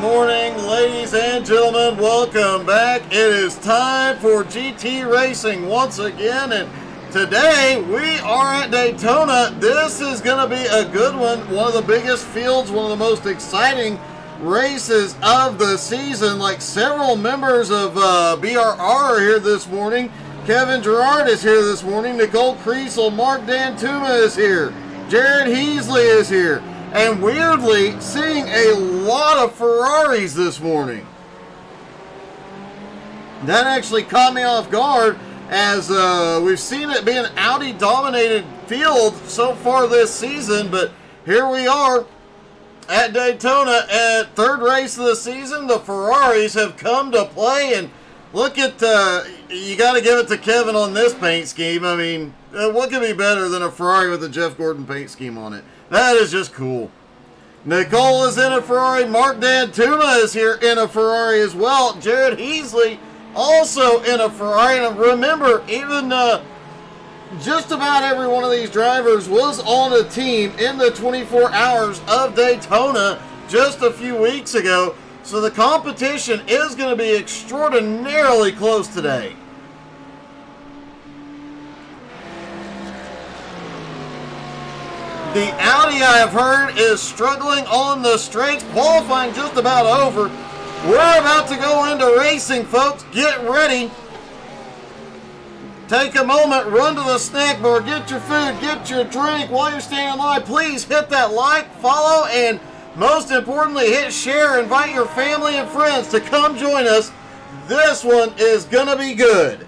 morning, ladies and gentlemen. Welcome back. It is time for GT Racing once again, and today we are at Daytona. This is going to be a good one of the biggest fields, one of the most exciting races of the season. Like several members of BRR are here this morning. Kevin Gerard is here this morning. Nicole Kriesel, Mark Dantuma is here. Jared Heasley is here. And weirdly, seeing a lot of Ferraris this morning. That actually caught me off guard, as we've seen it be an Audi-dominated field so far this season. But here we are at Daytona at third race of the season. The Ferraris have come to play, and look at, you got to give it to Kevin on this paint scheme. I mean, what could be better than a Ferrari with a Jeff Gordon paint scheme on it? That is just cool. Nicole is in a Ferrari. Mark Dantuma is here in a Ferrari as well. Jared Heasley also in a Ferrari. And remember, even just about every one of these drivers was on a team in the 24 hours of Daytona just a few weeks ago. So the competition is going to be extraordinarily close today. The Audi, I have heard, is struggling on the straights. Qualifying just about over. We're about to go into racing, folks. Get ready. Take a moment, run to the snack bar, get your food, get your drink. While you're standing in line, please hit that like, follow, and most importantly, hit share. Invite your family and friends to come join us. This one is going to be good.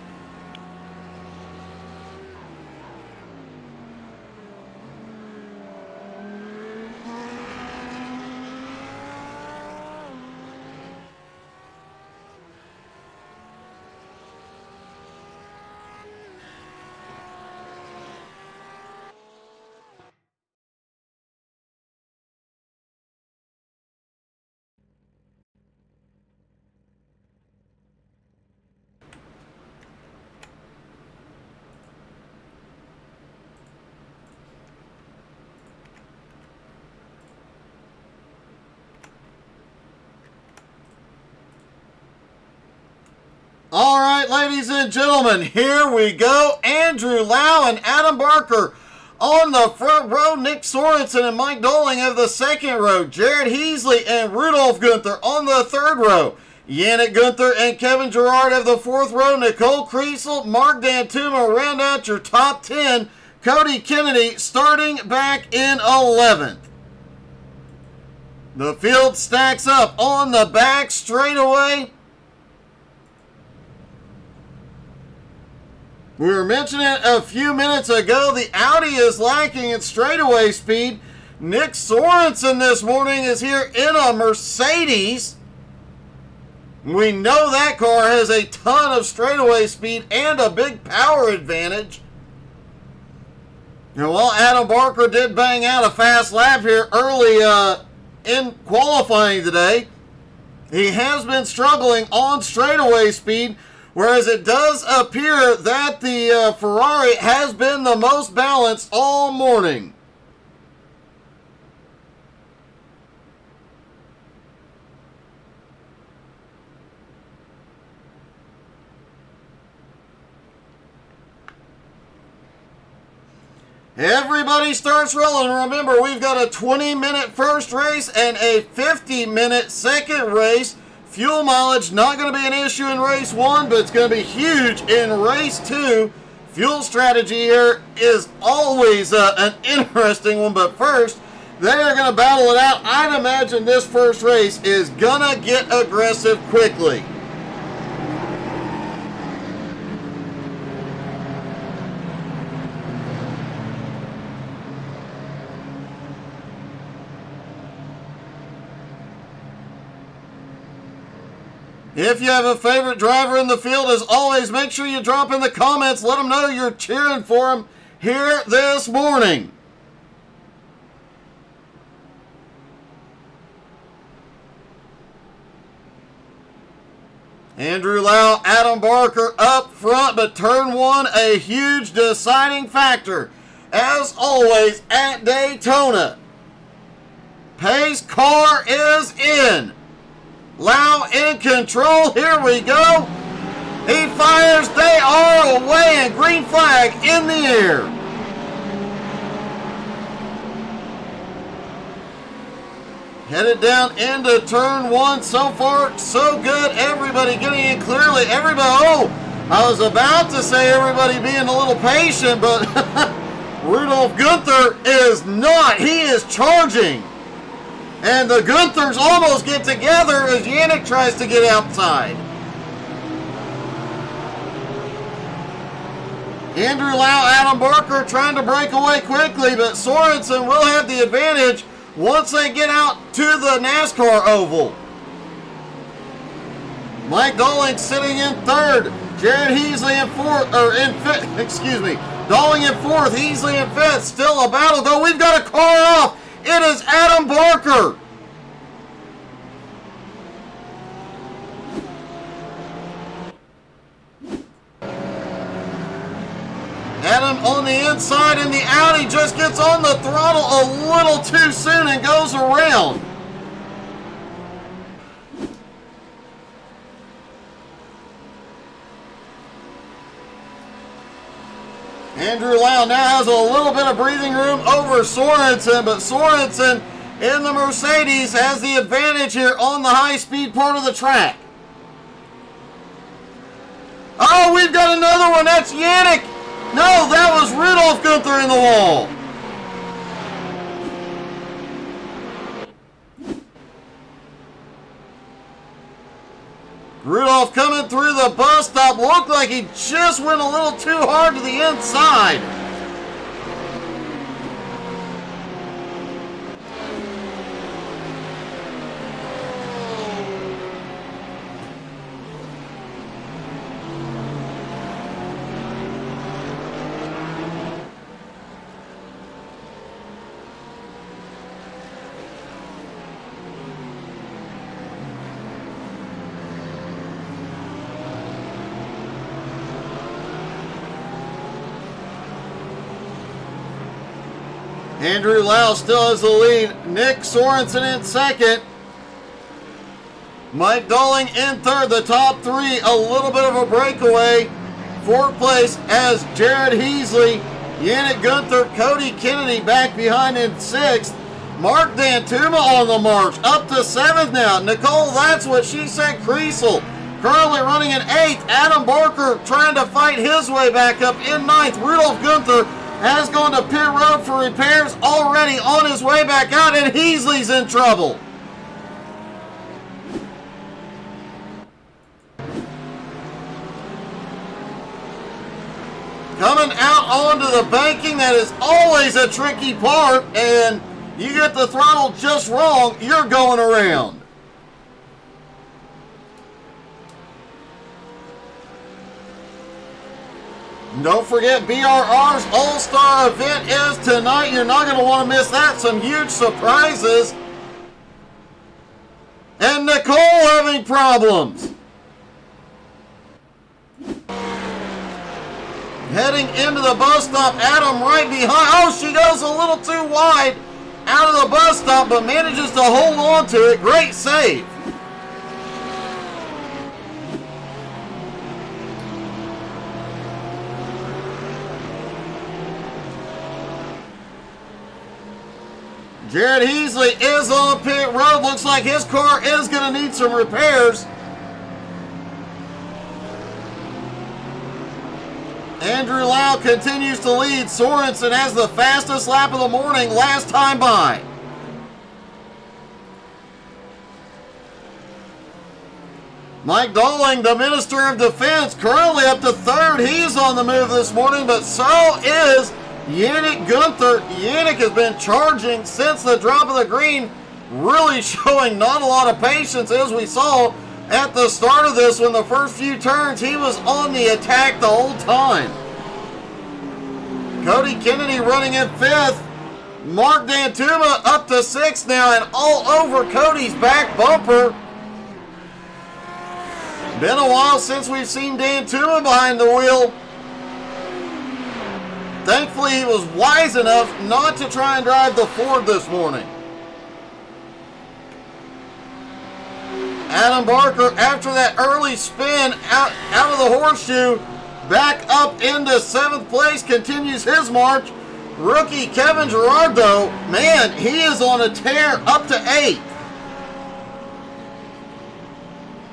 All right, ladies and gentlemen, here we go. Andrew Lau and Adam Barker on the front row. Nick Sorensen and Mike Doling have the second row. Jared Heasley and Rudolph Gunther on the third row. Yannick Gunther and Kevin Gerard have the fourth row. Nicole Kriesel, Mark Dantuma round out your top 10. Cody Kennedy starting back in 11th. The field stacks up on the back straightaway. We were mentioning it a few minutes ago. The Audi is lacking in straightaway speed. Nick Sorensen this morning is here in a Mercedes. We know that car has a ton of straightaway speed and a big power advantage. And while Adam Barker did bang out a fast lap here early in qualifying today, he has been struggling on straightaway speed. Whereas it does appear that the Ferrari has been the most balanced all morning. Everybody starts rolling. Remember, we've got a 20-minute first race and a 50-minute second race. Fuel mileage not going to be an issue in race 1, but it's going to be huge in race 2. Fuel strategy here is always an interesting one, but first, they are going to battle it out. I'd imagine this first race is going to get aggressive quickly. If you have a favorite driver in the field, as always, make sure you drop in the comments. Let them know you're cheering for him here this morning. Andrew Lau, Adam Barker up front, but turn 1 a huge deciding factor. As always at Daytona, pace car is in. Lau in control. Here we go. He fires. They are away, and green flag in the air. Headed down into turn one. So far, so good. Everybody getting in clearly. Everybody, oh, I was about to say everybody being a little patient, but Rudolph Gunther is not. He is charging. And the Gunthers almost get together as Yannick tries to get outside. Andrew Lau, Adam Barker trying to break away quickly, but Sorensen will have the advantage once they get out to the NASCAR oval. Mike Dolling sitting in third. Jared Heasley in fourth, or in fifth, excuse me. Dolling in fourth, Heasley in fifth. Still a battle, though. We've got a car off. It is Adam Barker. Adam on the inside, and the Audi just gets on the throttle a little too soon and goes around. Andrew Lau now has a little bit of breathing room over Sorensen, but Sorensen in the Mercedes has the advantage here on the high-speed part of the track. Oh, we've got another one. That's Yannick. No, that was Rudolph Gunther in the wall. Rudolph coming through the bus stop. Looked like he just went a little too hard to the inside. Andrew Lau still has the lead. Nick Sorensen in second. Mike Dolling in third. The top three, a little bit of a breakaway. Fourth place as Jared Heasley, Yannick Gunther, Cody Kennedy back behind in sixth. Mark Dantuma on the march, up to seventh now. Nicole, that's what she said. Kriesel currently running in eighth. Adam Barker trying to fight his way back up in ninth. Rudolph Gunther has gone to pit road for repairs, already on his way back out, and Heasley's in trouble. Coming out onto the banking, that is always a tricky part, and you get the throttle just wrong, you're going around. Don't forget, BRR's All-Star event is tonight. You're not going to want to miss that. Some huge surprises. And Nicole having problems. Heading into the bus stop, Adam right behind. Oh, she goes a little too wide out of the bus stop, but manages to hold on to it. Great save. Jared Heasley is on pit road. Looks like his car is going to need some repairs. Andrew Lau continues to lead. Sorensen has the fastest lap of the morning last time by. Mike Dolling, the Minister of Defense, currently up to third. He's on the move this morning, but so is Yannick Gunther. Yannick has been charging since the drop of the green, really showing not a lot of patience, as we saw at the start of this. When the first few turns, he was on the attack the whole time. Cody Kennedy running in fifth. Mark Dantuma up to sixth now, and all over Cody's back bumper. Been a while since we've seen Dantuma behind the wheel. Thankfully, he was wise enough not to try and drive the Ford this morning. Adam Barker, after that early spin out of the horseshoe, back up into 7th place, continues his march. Rookie Kevin Gerardo, man, he is on a tear up to 8th.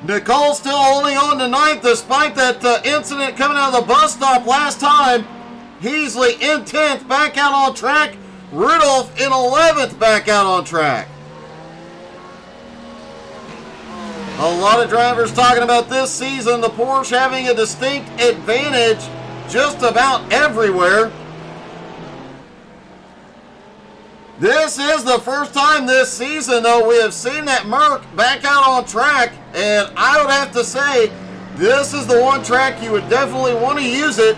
Nicole still holding on to 9th despite that incident coming out of the bus stop last time. Heasley in 10th, back out on track. Rudolph in 11th, back out on track. A lot of drivers talking about this season, the Porsche having a distinct advantage just about everywhere. This is the first time this season, though, we have seen that Merc back out on track, and I would have to say this is the one track you would definitely want to use it.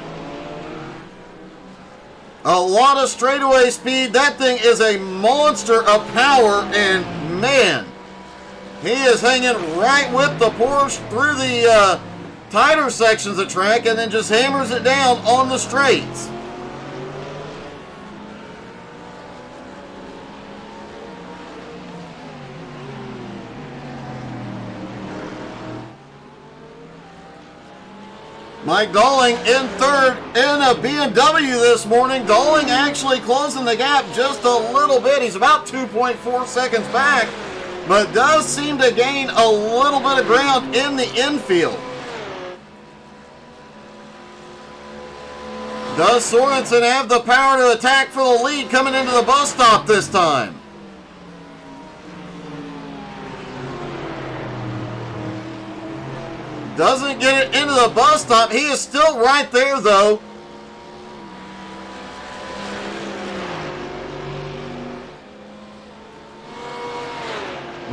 A lot of straightaway speed. That thing is a monster of power, and man, he is hanging right with the Porsche through the tighter sections of track and then just hammers it down on the straights. Mike Dalling in 3rd in a BMW this morning. Dalling actually closing the gap just a little bit. He's about 2.4 seconds back, but does seem to gain a little bit of ground in the infield. Does Sorensen have the power to attack for the lead coming into the bus stop this time? Doesn't get it into the bus stop. He is still right there, though.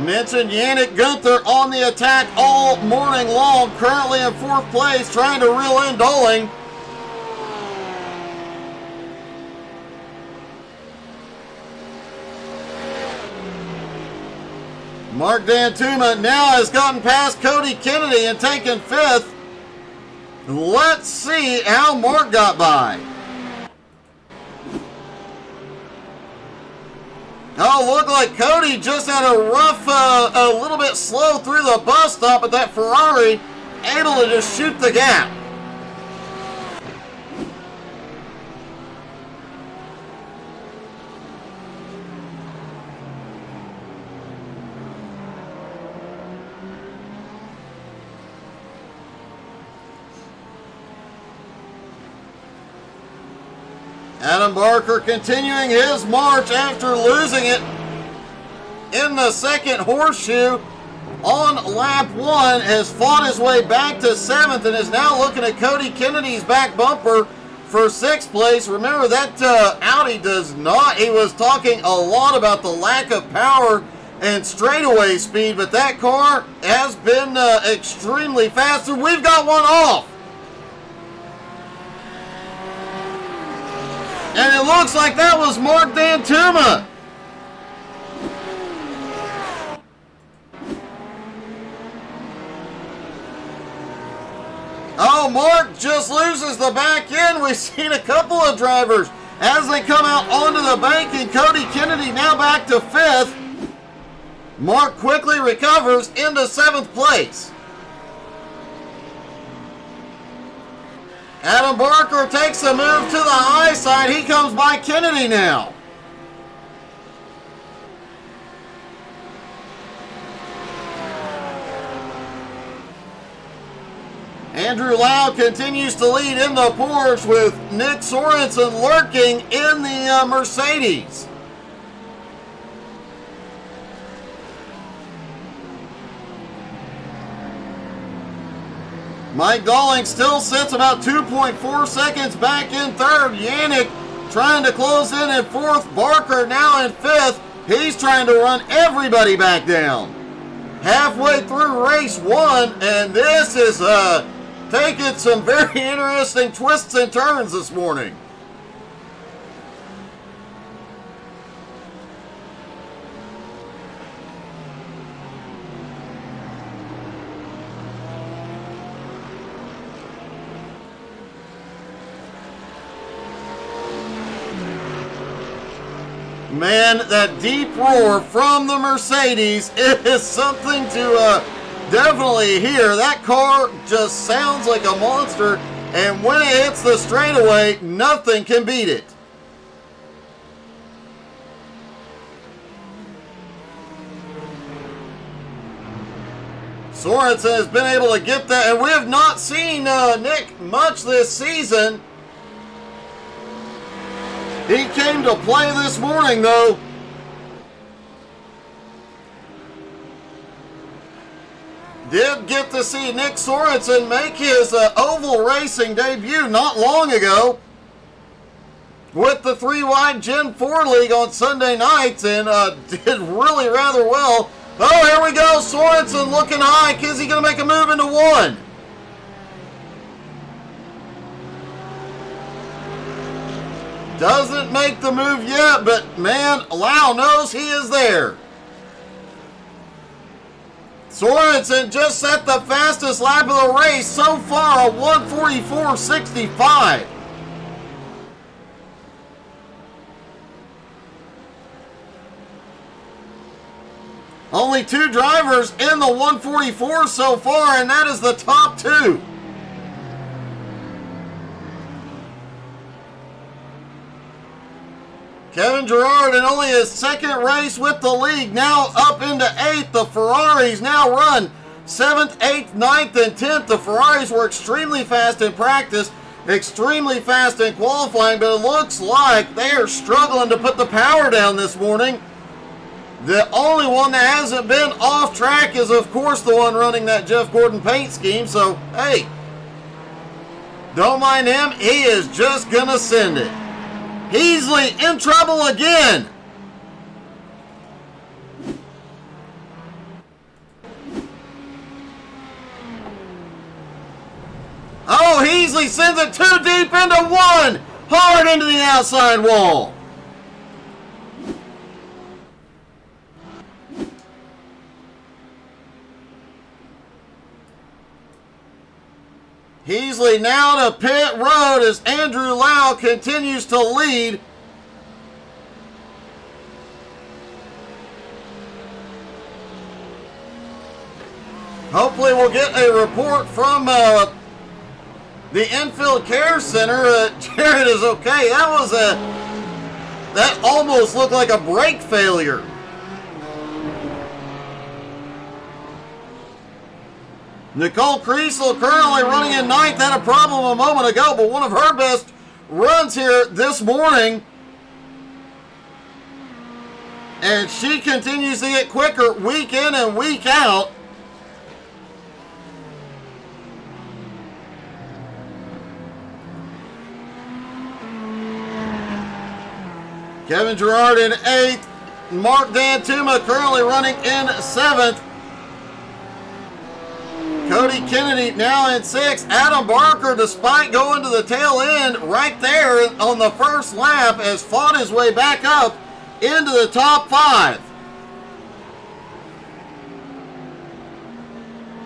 Mentioned Yannick Gunther on the attack all morning long. Currently in 4th place, trying to reel in Dalling. Mark Dantuma now has gotten past Cody Kennedy and taken 5th. Let's see how Mark got by. Oh, looked like Cody just had a rough, a little bit slow through the bus stop, but that Ferrari able to just shoot the gap. Adam Barker continuing his march after losing it in the 2nd horseshoe on lap 1, has fought his way back to 7th and is now looking at Cody Kennedy's back bumper for 6th place. Remember that Audi does not, he was talking a lot about the lack of power and straightaway speed, but that car has been extremely fast, and we've got one off. And it looks like that was Mark Dantuma. Oh, Mark just loses the back end. We've seen a couple of drivers as they come out onto the bank, and Cody Kennedy now back to 5th. Mark quickly recovers into 7th place. Adam Barker takes a move to the high side. He comes by Kennedy now. Andrew Lau continues to lead in the Porsche with Nick Sorensen lurking in the Mercedes. Mike Dalling still sits about 2.4 seconds back in 3rd. Yannick trying to close in 4th. Barker now in 5th. He's trying to run everybody back down. Halfway through race 1, and this is taking some very interesting twists and turns this morning. Man, that deep roar from the Mercedes is something to definitely here. That car just sounds like a monster, and when it hits the straightaway, nothing can beat it. Sorensen has been able to get that, and we have not seen Nick much this season. He came to play this morning, though. Did get to see Nick Sorensen make his oval racing debut not long ago with the 3-wide Gen 4 League on Sunday nights, and did really rather well. Oh, here we go. Sorensen looking high. Is he going to make a move into one? Doesn't make the move yet, but man, Lau knows he is there. Sorensen just set the fastest lap of the race so far, a 1:44.65. Only 2 drivers in the 144 so far, and that is the top 2. Kevin Gerard in only his 2nd race with the league, now up into 8th. The Ferraris now run 7th, 8th, 9th, and 10th. The Ferraris were extremely fast in practice, extremely fast in qualifying, but it looks like they are struggling to put the power down this morning. The only one that hasn't been off track is, of course, the one running that Jeff Gordon paint scheme. So, hey, don't mind him. He is just going to send it. Heasley in trouble again. Oh, Heasley sends it too deep into one. Hard into the outside wall. Heasley now to pit road as Andrew Lau continues to lead. Hopefully we'll get a report from the Infield Care Center. Jared is okay. That almost looked like a brake failure. Nicole Kriesel currently running in 9th. Had a problem a moment ago, but one of her best runs here this morning. And she continues to get quicker week in and week out. Kevin Gerard in 8th. Mark Dantuma currently running in 7th. Cody Kennedy now in 6th. Adam Barker, despite going to the tail end right there on the first lap, has fought his way back up into the top 5.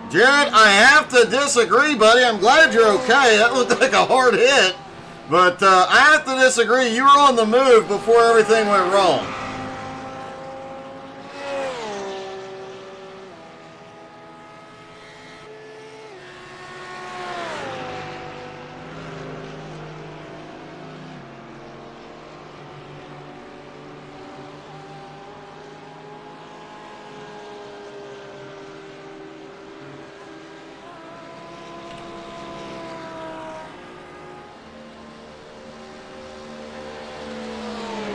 Jared, I have to disagree, buddy. I'm glad you're okay. That looked like a hard hit. But I have to disagree. You were on the move before everything went wrong.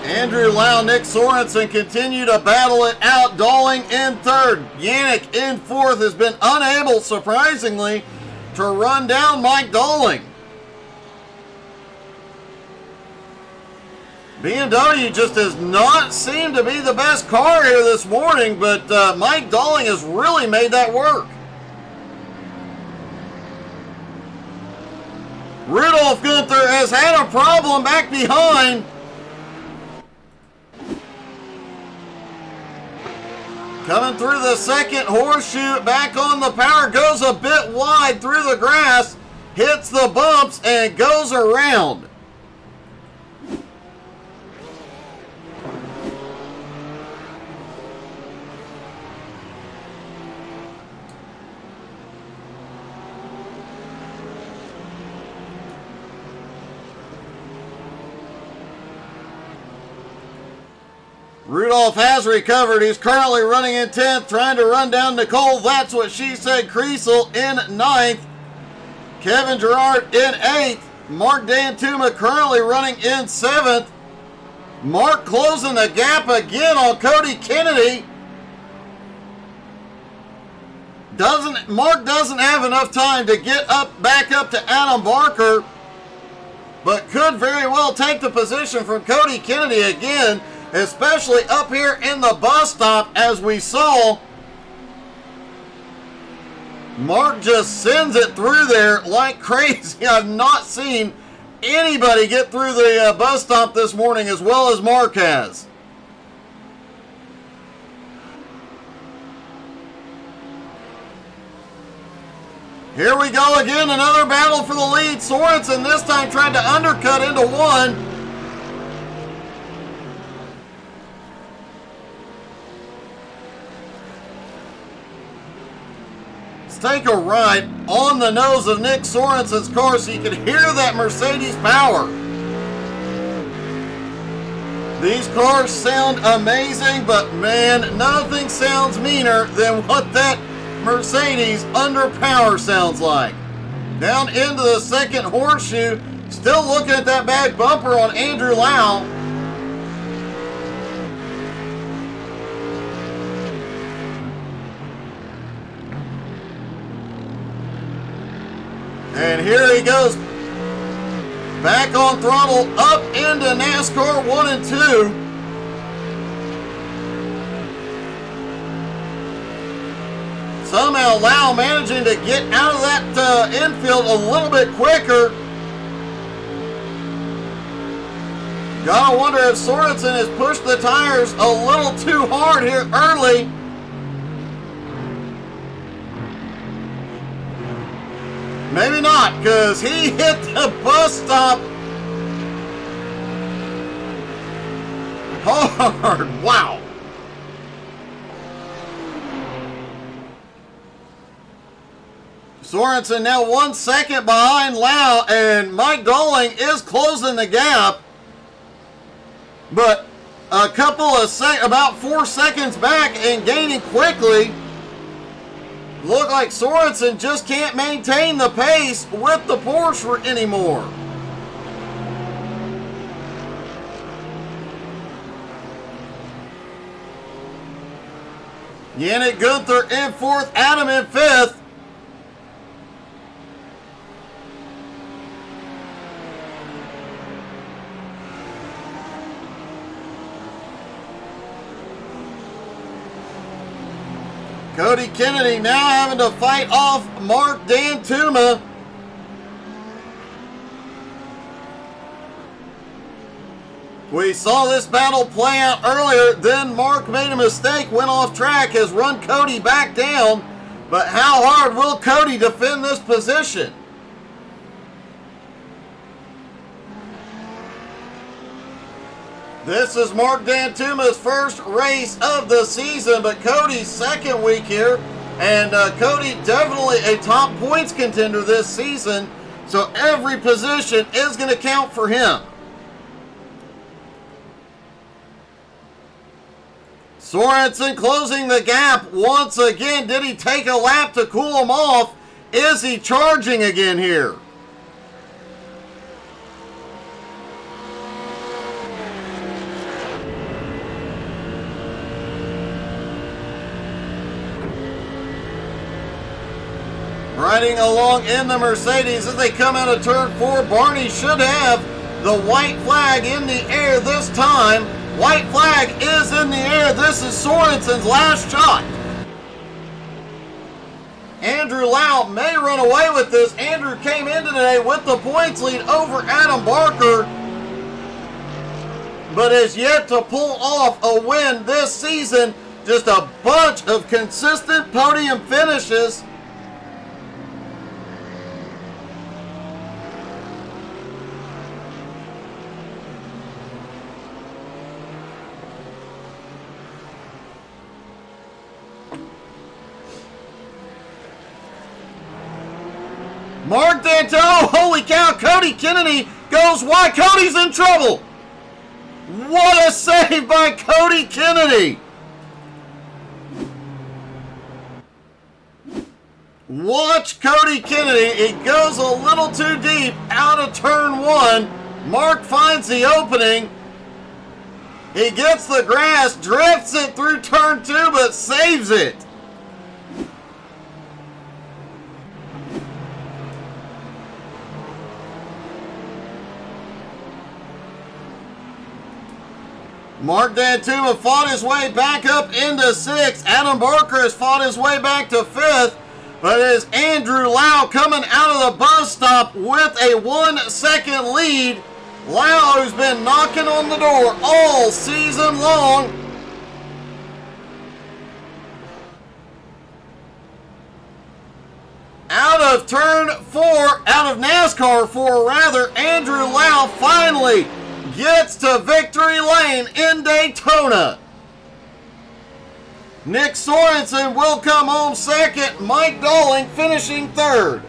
Andrew Lau, Nick Sorensen continue to battle it out. Dawling in 3rd. Yannick in 4th has been unable, surprisingly, to run down Mike Dawling. BMW just does not seem to be the best car here this morning, but Mike Dawling has really made that work. Rudolph Gunther has had a problem back behind. Coming through the second horseshoe, back on the power, goes a bit wide through the grass, hits the bumps, and goes around. Rudolph has recovered. He's currently running in 10th, trying to run down Nicole. That's what she said. Creasel in 9th. Kevin Gerard in 8th. Mark Dantuma currently running in 7th. Mark closing the gap again on Cody Kennedy. Mark doesn't have enough time to get back up to Adam Barker, but could very well take the position from Cody Kennedy again, especially up here in the bus stop, as we saw. Mark just sends it through there like crazy. I've not seen anybody get through the bus stop this morning as well as Mark has. Here we go again, another battle for the lead. Sorensen this time tried to undercut into one. Let's take a ride on the nose of Nick Sorensen's car so you can hear that Mercedes power. These cars sound amazing, but man, nothing sounds meaner than what that Mercedes under power sounds like. Down into the second horseshoe, still looking at that back bumper on Andrew Lau. And here he goes, back on throttle, up into NASCAR 1 and 2. Somehow Lau managing to get out of that infield a little bit quicker. Gotta wonder if Sorensen has pushed the tires a little too hard here early. Maybe not, because he hit the bus stop hard. Wow. Sorensen now 1 second behind Lau, and Mike Dolling is closing the gap. But a couple of about 4 seconds back and gaining quickly. Look like Sorensen just can't maintain the pace with the Porsche anymore. Yannick Gunther in 4th, Adam in 5th. Cody Kennedy now having to fight off Mark Dantuma. We saw this battle play out earlier. Then Mark made a mistake, went off track, has run Cody back down. But how hard will Cody defend this position? This is Mark Dantuma's first race of the season, but Cody's second week here. And Cody definitely a top points contender this season, so every position is going to count for him. Sorensen closing the gap once again. Did he take a lap to cool him off? Is he charging again here? Riding along in the Mercedes as they come out of turn 4. Barney should have the white flag in the air this time. White flag is in the air. This is Sorensen's last shot. Andrew Lau may run away with this. Andrew came in today with the points lead over Adam Barker, but has yet to pull off a win this season. Just a bunch of consistent podium finishes. Mark Dantuma, holy cow, Cody Kennedy goes wide. Cody's in trouble. what a save by Cody Kennedy! Watch Cody Kennedy. It goes a little too deep out of turn one. Mark finds the opening. He gets the grass, drifts it through turn two, but saves it. Mark Dantuma fought his way back up into sixth. Adam Barker has fought his way back to fifth. But it is Andrew Lau coming out of the bus stop with a 1 second lead. Lau, who's been knocking on the door all season long. Out of turn four, out of NASCAR 4 rather, Andrew Lau finally gets to victory lane in Daytona. Nick Sorensen will come home second. Mike Dolling finishing third.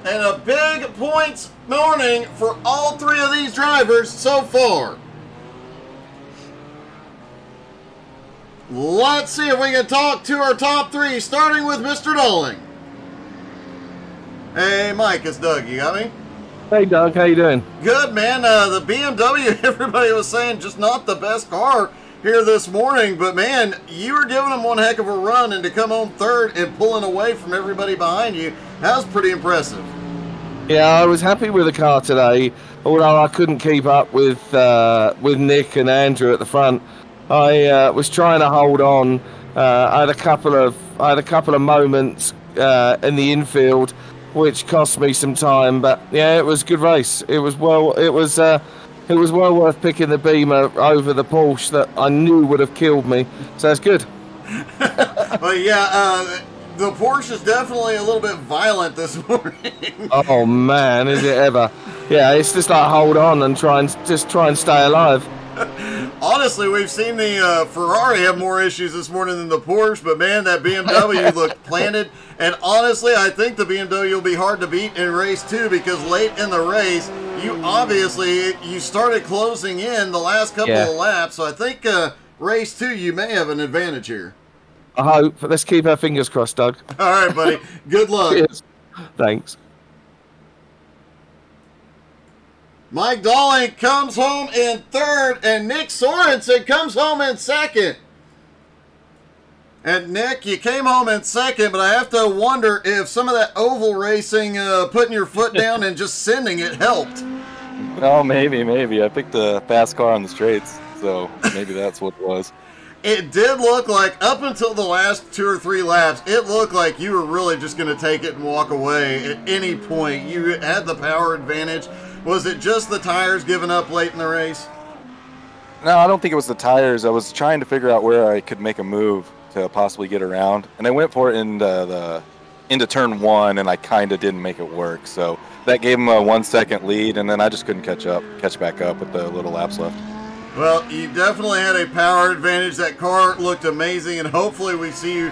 And a big points morning for all three of these drivers so far. Let's see if we can talk to our top three, starting with Mr. Dolling. Hey, Mike, it's Doug. You got me? Hey, Doug. How you doing? Good, man. The BMW, everybody was saying, just not the best car here this morning. But, man, you were giving them one heck of a run, and to come home third and pulling away from everybody behind you, that was pretty impressive. Yeah, I was happy with the car today, although I couldn't keep up with Nick and Andrew at the front. I was trying to hold on. I had a couple of moments in the infield, which cost me some time, but yeah, it was a good race. It was well worth picking the Beamer over the Porsche that I knew would have killed me. So it's good. Well, yeah, the Porsche is definitely a little bit violent this morning. Oh man, is it ever? Yeah, it's just like hold on and try and stay alive. Honestly, we've seen the Ferrari have more issues this morning than the Porsche, but man, that BMW looked planted. And honestly, I think the BMW will be hard to beat in race 2 because late in the race, you started closing in the last couple of laps. So I think race 2, you may have an advantage here. I hope. Let's keep our fingers crossed, Doug. All right, buddy. Good luck. Cheers. Thanks. Mike Dolling comes home in third, and Nick Sorensen comes home in second. And Nick, you came home in second, but I have to wonder if some of that oval racing, putting your foot down and just sending it helped. Oh, maybe. I picked the fast car on the straights, so maybe that's what it was. It did look like, up until the last 2 or 3 laps, it looked like you were really just going to take it and walk away at any point. You had the power advantage. Was it just the tires giving up late in the race? No, I don't think it was the tires. I was trying to figure out where I could make a move to possibly get around, and I went for it into turn 1, and I kind of didn't make it work. So that gave him a 1 second lead, and then I just couldn't catch back up with the little laps left. Well, you definitely had a power advantage. That car looked amazing, and hopefully we see you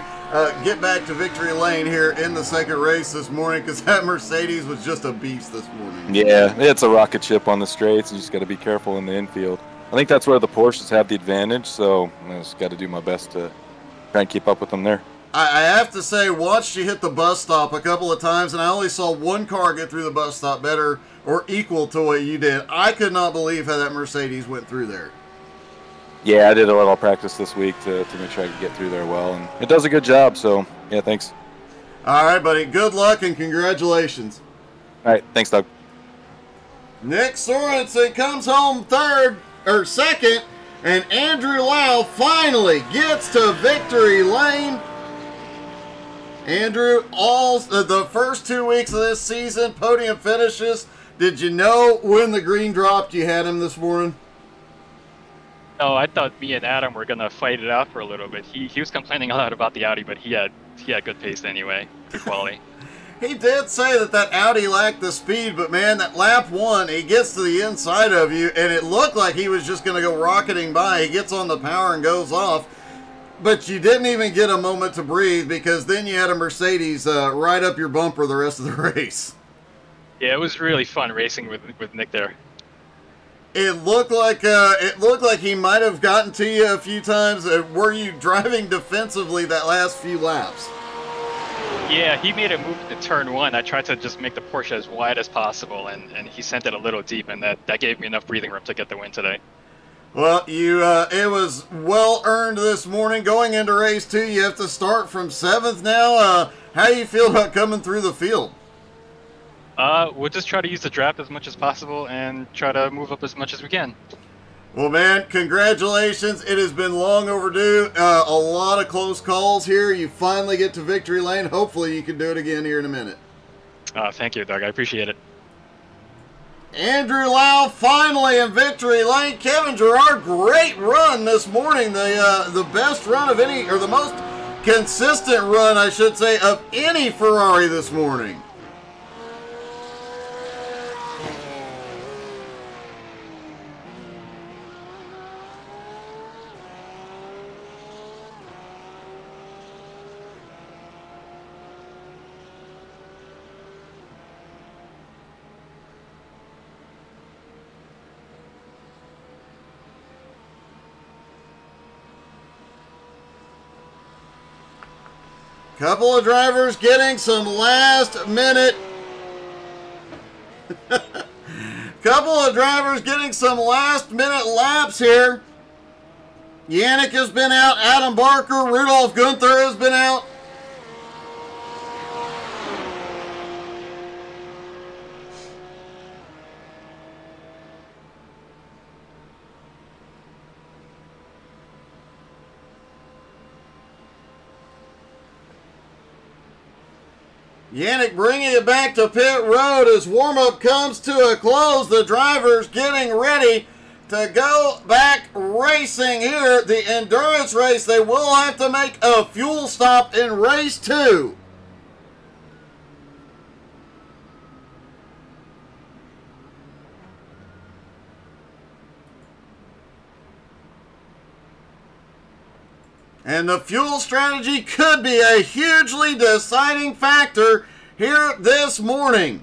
get back to victory lane here in the second race this morning, because that Mercedes was just a beast this morning. Yeah, it's a rocket ship on the straights. You just got to be careful in the infield. I think that's where the Porsches have the advantage, so I just got to do my best to try and keep up with them there. I have to say, watched you hit the bus stop a couple of times, and I only saw one car get through the bus stop better or equal to what you did. I could not believe how that Mercedes went through there. Yeah, I did a little practice this week to make sure I could get through there well, and it does a good job, so yeah, thanks. All right, buddy. Good luck and congratulations. All right, thanks, Doug. Nick Sorensen comes home second, and Andrew Lau finally gets to victory lane. Andrew, the first 2 weeks of this season, podium finishes. Did you know when the green dropped you had him this morning? No, I thought me and Adam were gonna fight it out for a little bit. He was complaining a lot about the Audi, but he had good pace anyway, good quality. He did say that Audi lacked the speed, but man, that lap 1, he gets to the inside of you, and it looked like he was just going to go rocketing by. He gets on the power and goes off, but you didn't even get a moment to breathe, because then you had a Mercedes right up your bumper the rest of the race. Yeah, it was really fun racing with Nick there. It looked like he might have gotten to you a few times. Were you driving defensively that last few laps? Yeah, he made a move to turn 1. I tried to just make the Porsche as wide as possible, and he sent it a little deep, and that gave me enough breathing room to get the win today. Well, it was well earned this morning. Going into race 2, you have to start from 7th now. How do you feel about coming through the field? We'll just try to use the draft as much as possible and try to move up as much as we can. Well, man, congratulations. It has been long overdue. A lot of close calls here. You finally get to victory lane. Hopefully you can do it again here in a minute. Thank you, Doug. I appreciate it. Andrew Lau finally in victory lane. Kevin Gerard, great run this morning. The best run of any, or the most consistent run, I should say, of any Ferrari this morning. Couple of drivers getting some last minute. Couple of drivers getting some last minute laps here. Yannick has been out. Adam Barker, Rudolph Gunther has been out. Yannick bringing it back to pit road as warm-up comes to a close. The drivers getting ready to go back racing here. The endurance race, they will have to make a fuel stop in race 2. And the fuel strategy could be a hugely deciding factor here this morning.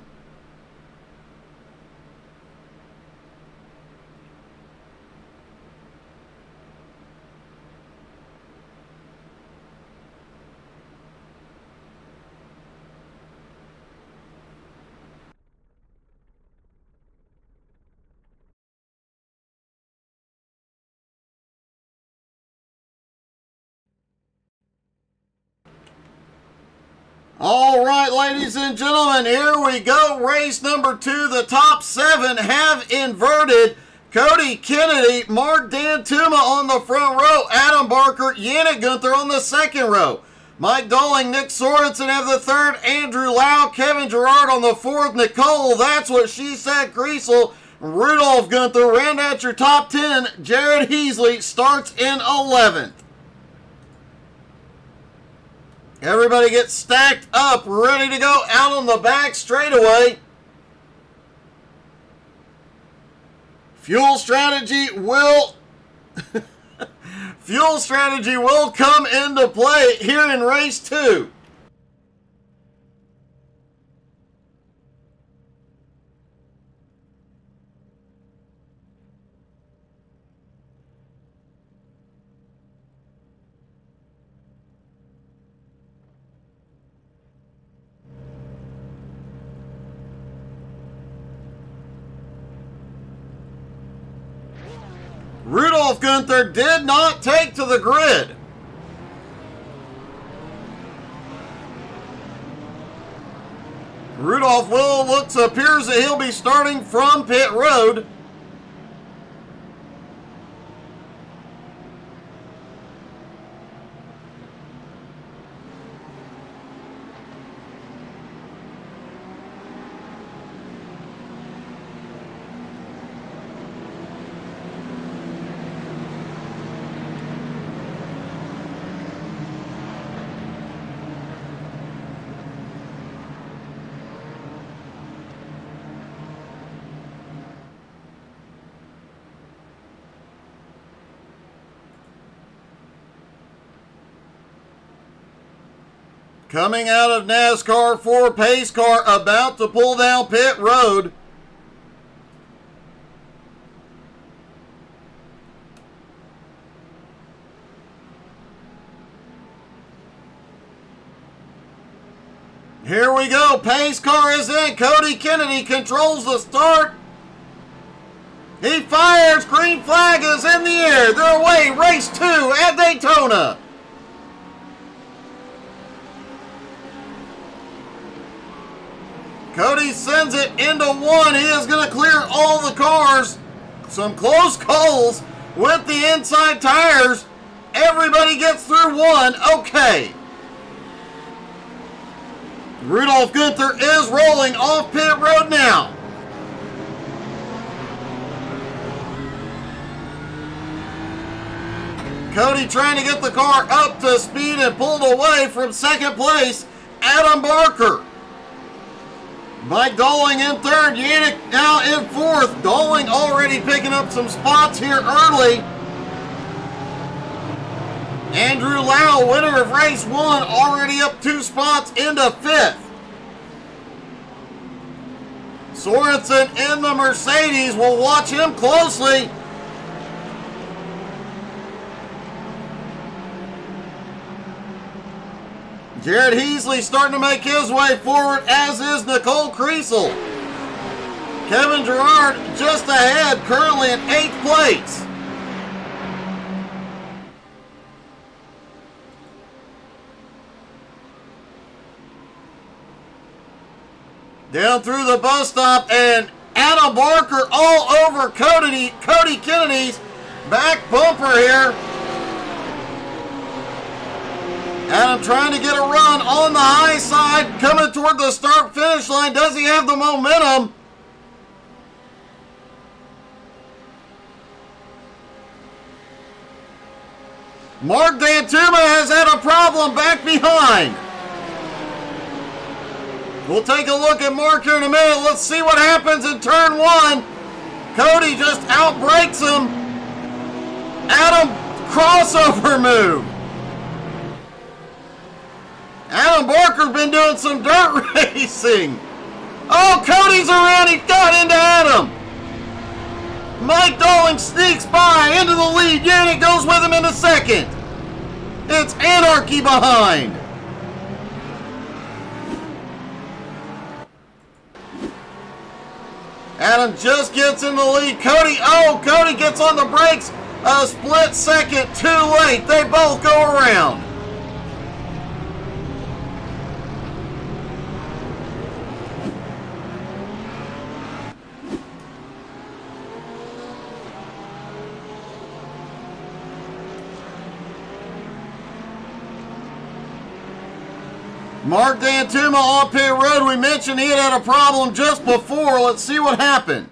All right, ladies and gentlemen, here we go. Race number 2. The top 7 have inverted. Cody Kennedy, Mark Dantuma on the front row. Adam Barker, Yannick Gunther on the second row. Mike Dolling, Nick Sorensen have the third. Andrew Lau, Kevin Gerard on the fourth. Nicole, that's what she said, Griesel, Rudolph Gunther. Round out your top 10. Jared Heasley starts in 11th. Everybody gets stacked up, ready to go out on the back straightaway. Fuel strategy will come into play here in race 2. Rudolph Gunther did not take to the grid. Rudolph appears that he'll be starting from pit road. Coming out of NASCAR 4 pace car, about to pull down pit road. Here we go. Pace car is in. Cody Kennedy controls the start. He fires. Green flag is in the air. They're away. Race 2 at Daytona. Cody sends it into 1. He is going to clear all the cars. Some close calls with the inside tires. Everybody gets through 1. Okay. Rudolph Gunther is rolling off pit road now. Cody trying to get the car up to speed and pulled away from second place, Adam Barker. Mike Dolling in third, Yannick now in fourth. Dolling already picking up some spots here early. Andrew Lau, winner of race 1, already up 2 spots into 5th. Sorensen in the Mercedes. We'll watch him closely. Jared Heasley starting to make his way forward, as is Nicole Kriesel. Kevin Gerard just ahead, currently in 8th place. Down through the bus stop, and Adam Barker all over Cody Kennedy's back bumper here. Adam trying to get a run on the high side, coming toward the start-finish line. Does he have the momentum? Mark Dantuma has had a problem back behind. We'll take a look at Mark here in a minute. Let's see what happens in turn 1. Cody just outbrakes him. Adam, crossover move. Adam Barker's been doing some dirt racing. Oh, Cody's around. He got into Adam. Mike Dolling sneaks by into the lead. Yannick goes with him into second. It's anarchy behind. Adam just gets in the lead. Cody gets on the brakes. A split second too late. They both go around. Mark Dantuma on pit road. We mentioned he had a problem just before. Let's see what happened.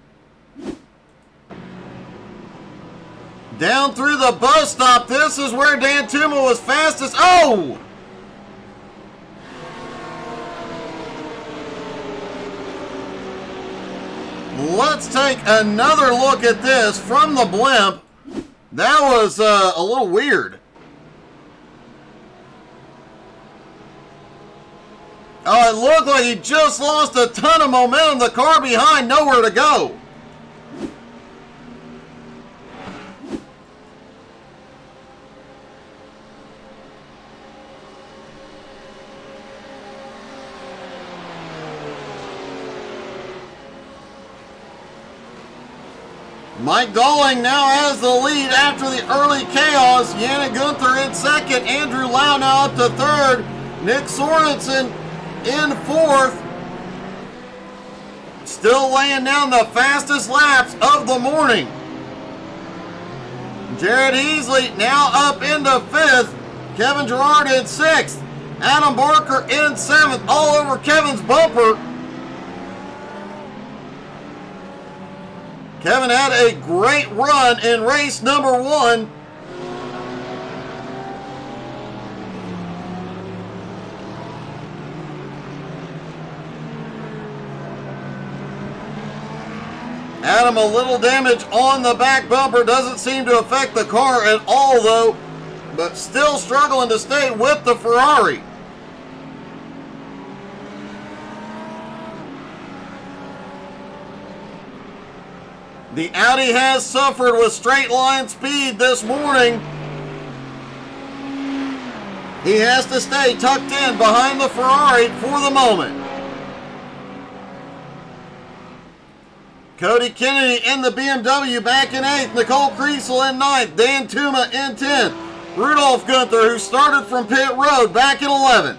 Down through the bus stop. This is where Dantuma was fastest. Oh! Let's take another look at this from the blimp. That was a little weird. Oh, it looked like he just lost a ton of momentum. The car behind, nowhere to go. Mike Dolling now has the lead after the early chaos. Yannick Gunther in second. Andrew Lau now up to third. Nick Sorensen in fourth. Still laying down the fastest laps of the morning. Jared Heasley now up into fifth. Kevin Gerard in sixth. Adam Barker in seventh, all over Kevin's bumper. Kevin had a great run in race number 1. Adam, a little damage on the back bumper. Doesn't seem to affect the car at all, though. But still struggling to stay with the Ferrari. The Audi has suffered with straight line speed this morning. He has to stay tucked in behind the Ferrari for the moment. Cody Kennedy in the BMW back in 8th. Nicole Kriesel in 9th. Dan Tuma in 10th. Rudolph Gunther, who started from pit road, back in 11th.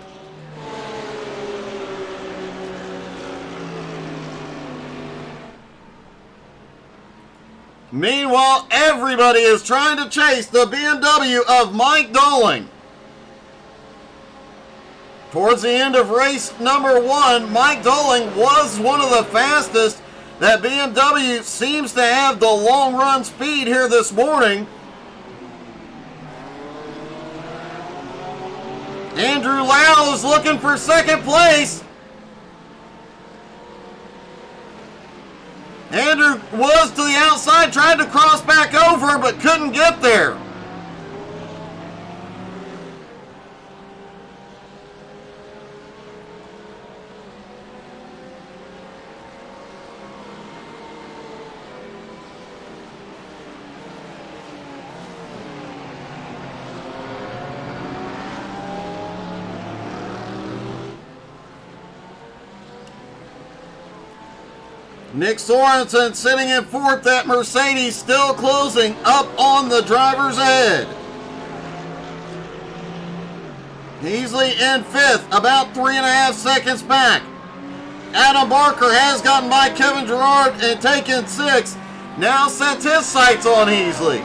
Meanwhile, everybody is trying to chase the BMW of Mike Dolling. Towards the end of race number 1, Mike Dolling was one of the fastest. That BMW seems to have the long run speed here this morning. Andrew Lau is looking for second place. Andrew was to the outside, tried to cross back over, but couldn't get there. Nick Sorensen sitting in 4th. That Mercedes still closing up on the driver's ahead. Heasley in 5th, about 3.5 seconds back. Adam Barker has gotten by Kevin Gerard and taken 6th. Now sets his sights on Heasley.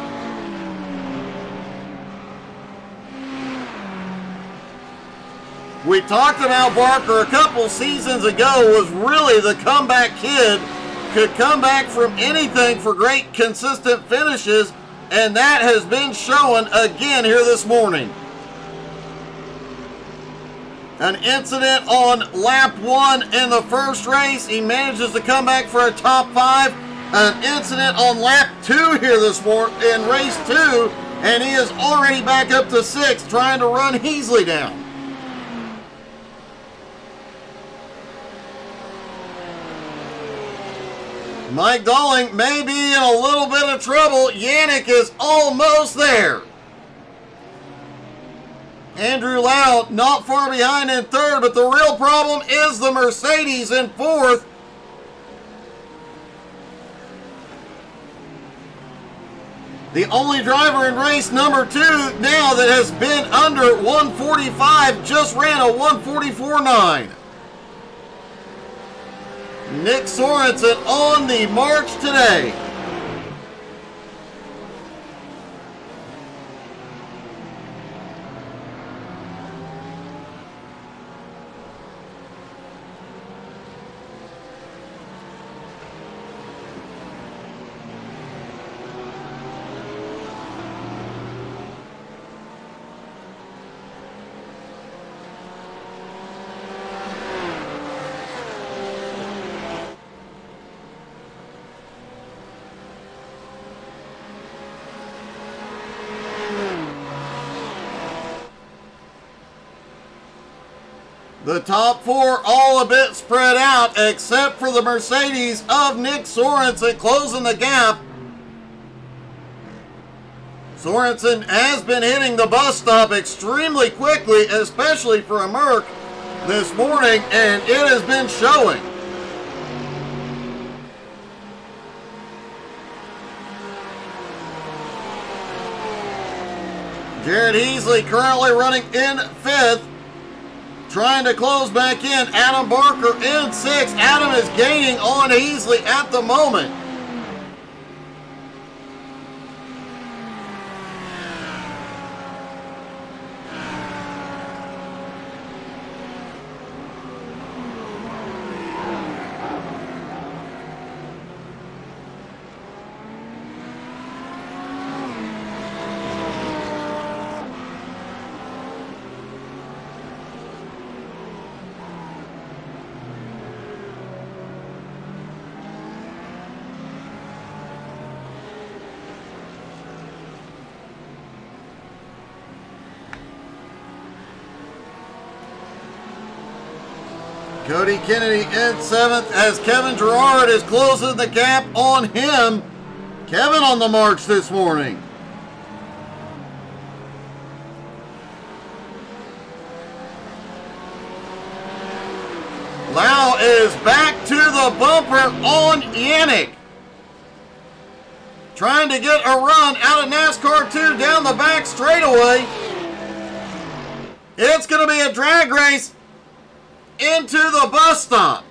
We talked about Barker a couple seasons ago, was really the comeback kid. Could come back from anything for great consistent finishes, and that has been shown again here this morning. An incident on lap 1 in the first race. He manages to come back for a top 5. An incident on lap 2 here this morning in race 2, and he is already back up to 6th trying to run Heasley down. Mike Dolling may be in a little bit of trouble. Yannick is almost there. Andrew Lau not far behind in 3rd, but the real problem is the Mercedes in 4th. The only driver in race number 2 now that has been under 145 just ran a 144.9. Nick Sorensen on the march today. The top 4 all a bit spread out, except for the Mercedes of Nick Sorensen closing the gap. Sorensen has been hitting the bus stop extremely quickly, especially for a Merc this morning, and it has been showing. Jared Heasley currently running in 5th. Trying to close back in. Adam Barker in 6th. Adam is gaining on Heasley at the moment. Cody Kennedy in 7th as Kevin Gerard is closing the gap on him Kevin on the march this morning. Lau is back to the bumper on Yannick. Trying to get a run out of NASCAR 2 down the back straightaway. It's going to be a drag race into the bus stop.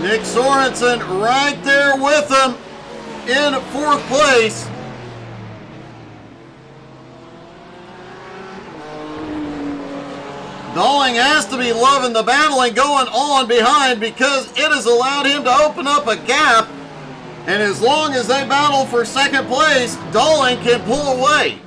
Nick Sorensen right there with him in 4th place. Dowling has to be loving the battling going on behind because it has allowed him to open up a gap. And as long as they battle for 2nd place, Dowling can pull away.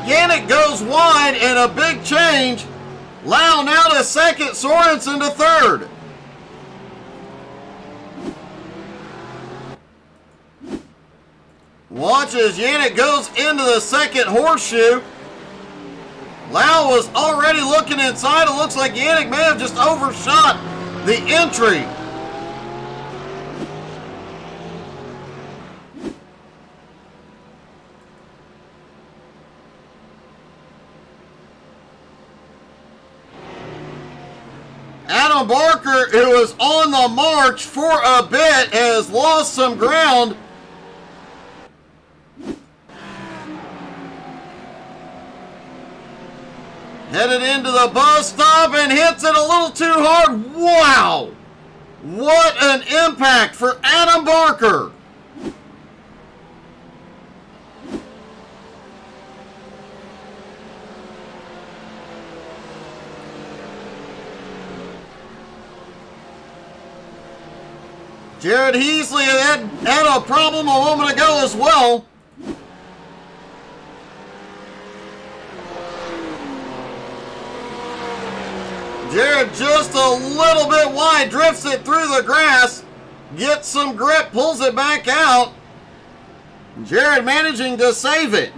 Yannick goes wide and a big change. Lau now to 2nd, Sorensen to 3rd. Watch as Yannick goes into the 2nd horseshoe. Lau was already looking inside. It looks like Yannick may have just overshot the entry. Adam Barker, who was on the march for a bit, has lost some ground. Headed into the bus stop and hits it a little too hard. Wow! What an impact for Adam Barker. Jared Heasley had a problem a moment ago as well. Jared just a little bit wide, drifts it through the grass, gets some grip, pulls it back out. Jared managing to save it.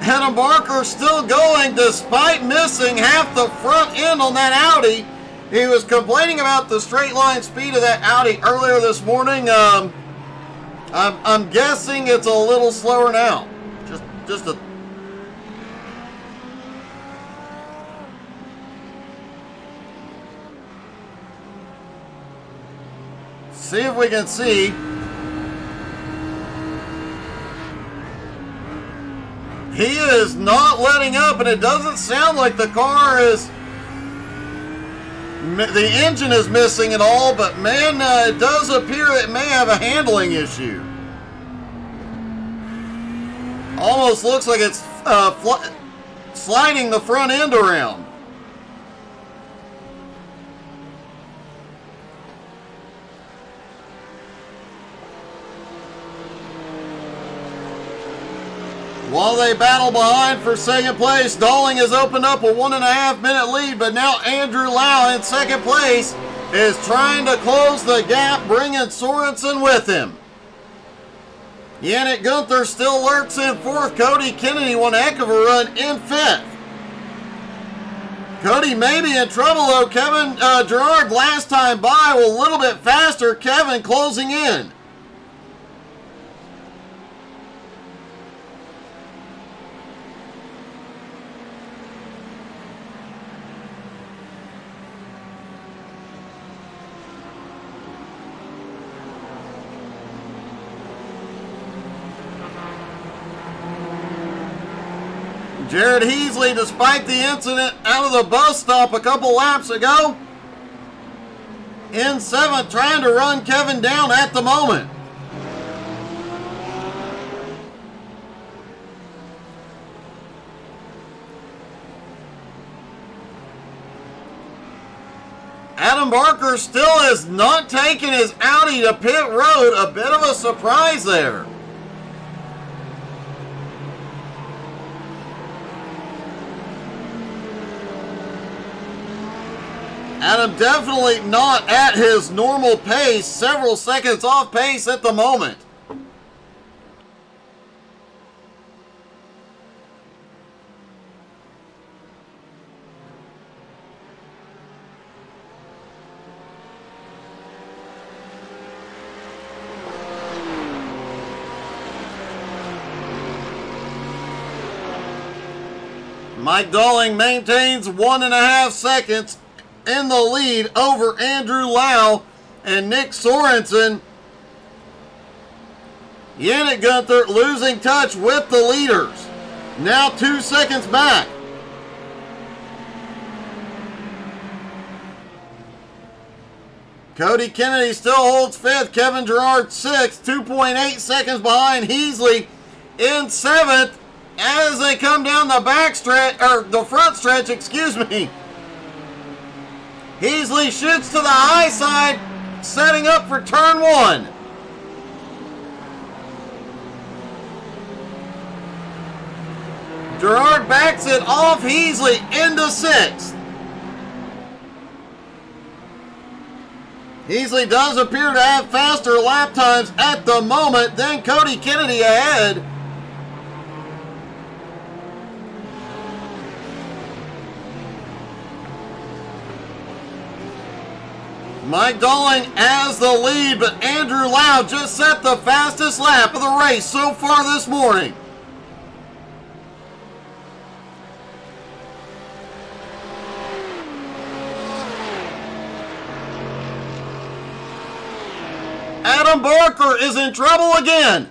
Adam Barker still going despite missing half the front end on that Audi. He was complaining about the straight line speed of that Audi earlier this morning. I'm guessing it's a little slower now. Just a see if we can see. He is not letting up, and it doesn't sound like the car is, the engine is missing at all, but man, it does appear it may have a handling issue. Almost looks like it's sliding the front end around. While they battle behind for 2nd place, Dowling has opened up a 1.5 minute lead, but now Andrew Lau in 2nd place is trying to close the gap, bringing Sorensen with him. Yannick Gunther still lurks in 4th. Cody Kennedy, one heck of a run in 5th. Cody may be in trouble though. Kevin Gerard last time by a little bit faster. Kevin closing in. Jared Heasley, despite the incident out of the bus stop a couple laps ago, in 7th, trying to run Kevin down at the moment. Adam Barker still has not taken his Audi to pit road. A bit of a surprise there. Adam definitely not at his normal pace, several seconds off pace at the moment. Mike Dowling maintains 1.5 seconds in the lead over Andrew Lau and Nick Sorensen. Yannick Gunther losing touch with the leaders. Now 2 seconds back. Cody Kennedy still holds 5th. Kevin Gerard 6th. 2.8 seconds behind Heasley in 7th. As they come down the back stretch, or the front stretch, excuse me. Heasley shoots to the high side, setting up for turn 1. Gerard backs it off Heasley into 6th. Heasley does appear to have faster lap times at the moment than Cody Kennedy ahead. Mike Dowling has the lead, but Andrew Lau just set the fastest lap of the race so far this morning. Adam Barker is in trouble again.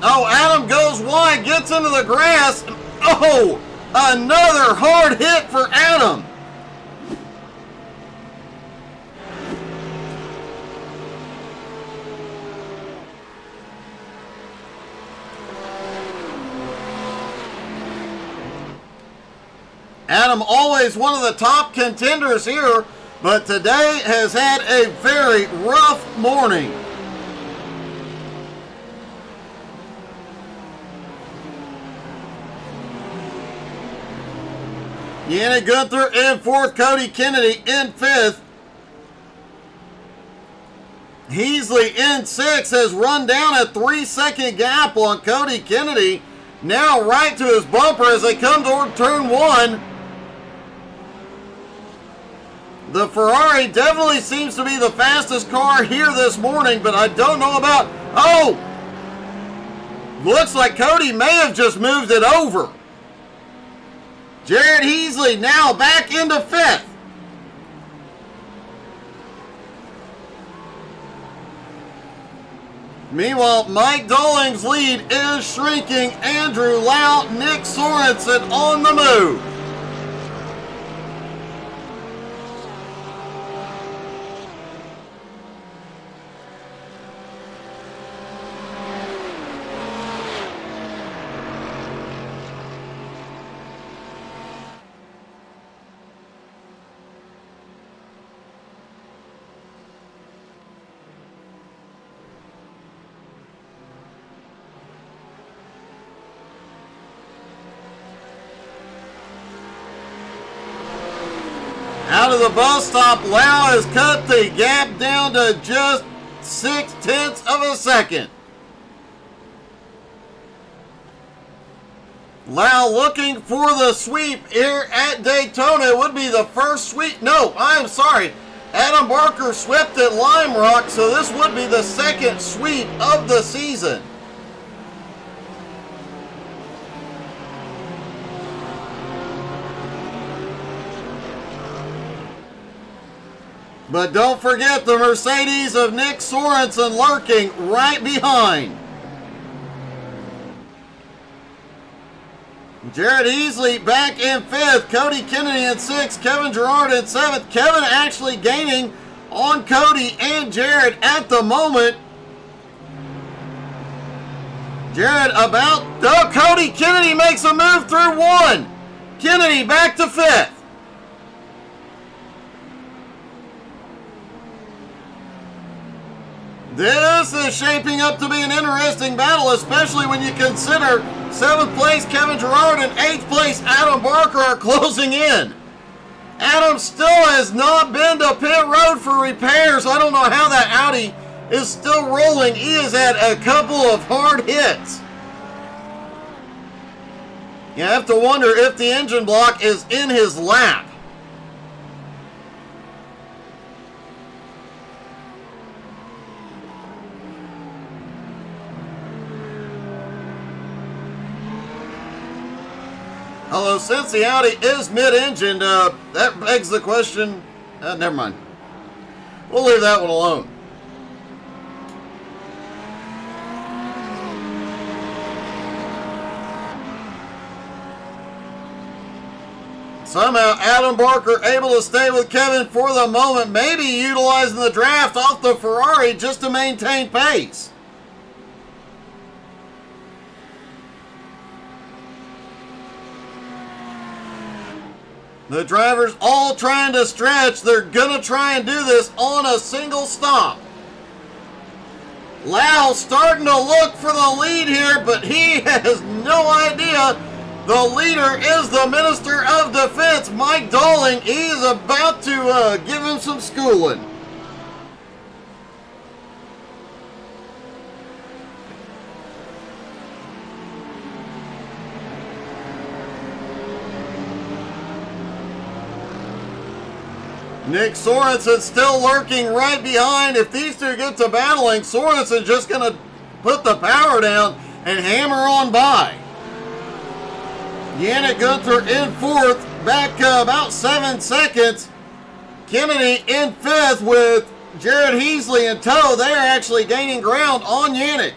Oh, Adam goes wide, gets into the grass. Oh, another hard hit for Adam. Adam always one of the top contenders here, but today has had a very rough morning. Yannick Gunther in 4th, Cody Kennedy in 5th. Heasley in 6th has run down a 3-second gap on Cody Kennedy. Now right to his bumper as they come toward turn 1. The Ferrari definitely seems to be the fastest car here this morning, but I don't know about... Oh! Looks like Cody may have just moved it over. Jared Heasley now back into 5th. Meanwhile, Mike Dowling's lead is shrinking. Andrew Lau, Nick Sorensen on the move. Out of the bus stop, Lau has cut the gap down to just 0.6 of a second. Lau looking for the sweep here at Daytona. It would be the first sweep. No, I'm sorry. Adam Barker swept at Lime Rock, so this would be the second sweep of the season. But don't forget the Mercedes of Nick Sorensen lurking right behind. Jared Easley back in 5th. Cody Kennedy in 6th. Kevin Gerard in 7th. Kevin actually gaining on Cody and Jared at the moment. Jared about... Oh, Cody Kennedy makes a move through 1. Kennedy back to 5th. This is shaping up to be an interesting battle, especially when you consider 7th place Kevin Gerard and 8th place Adam Barker are closing in. Adam still has not been to pit road for repairs. I don't know how that Audi is still rolling. He has had a couple of hard hits. You have to wonder if the engine block is in his lap. Although since the Audi is mid-engine, that begs the question. Never mind. We'll leave that one alone. Somehow Adam Barker able to stay with Kevin for the moment, maybe utilizing the draft off the Ferrari just to maintain pace. The drivers all trying to stretch. They're going to try and do this on a single stop. Lau starting to look for the lead here, but he has no idea. The leader is the Minister of Defense, Mike Dolling. He is about to give him some schooling. Nick Sorensen still lurking right behind. If these two get to battling, Sorensen's just going to put the power down and hammer on by. Yannick Gunther in 4th, back about 7 seconds. Kennedy in 5th with Jared Heasley in tow. They are actually gaining ground on Yannick.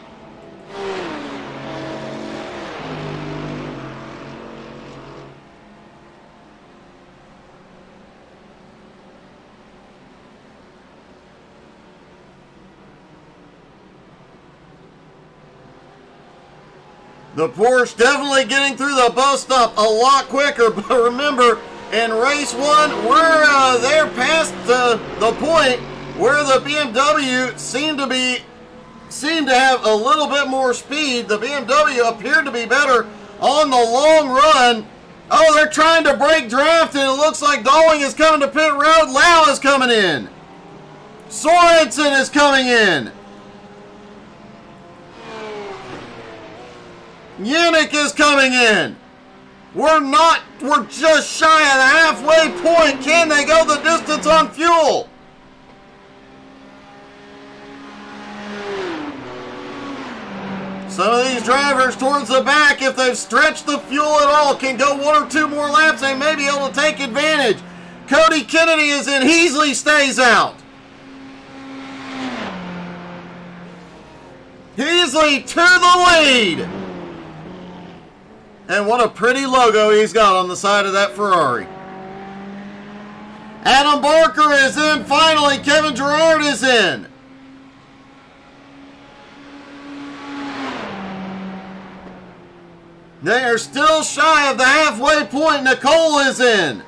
The Porsche definitely getting through the bus stop a lot quicker, but remember, in race 1, we're there past the point where the BMW seemed to have a little bit more speed. The BMW appeared to be better on the long run. Oh, they're trying to break draft, and it looks like Dolling is coming to pit road. Lau is coming in. Sorensen is coming in. Yannick is coming in. We're just shy of the halfway point. Can they go the distance on fuel? Some of these drivers towards the back, if they've stretched the fuel at all, can go 1 or 2 more laps. They may be able to take advantage. Cody Kennedy is in. Heasley stays out. Heasley to the lead. And what a pretty logo he's got on the side of that Ferrari. Adam Barker is in finally. Kevin Gerard is in. They are still shy of the halfway point. Nicole is in.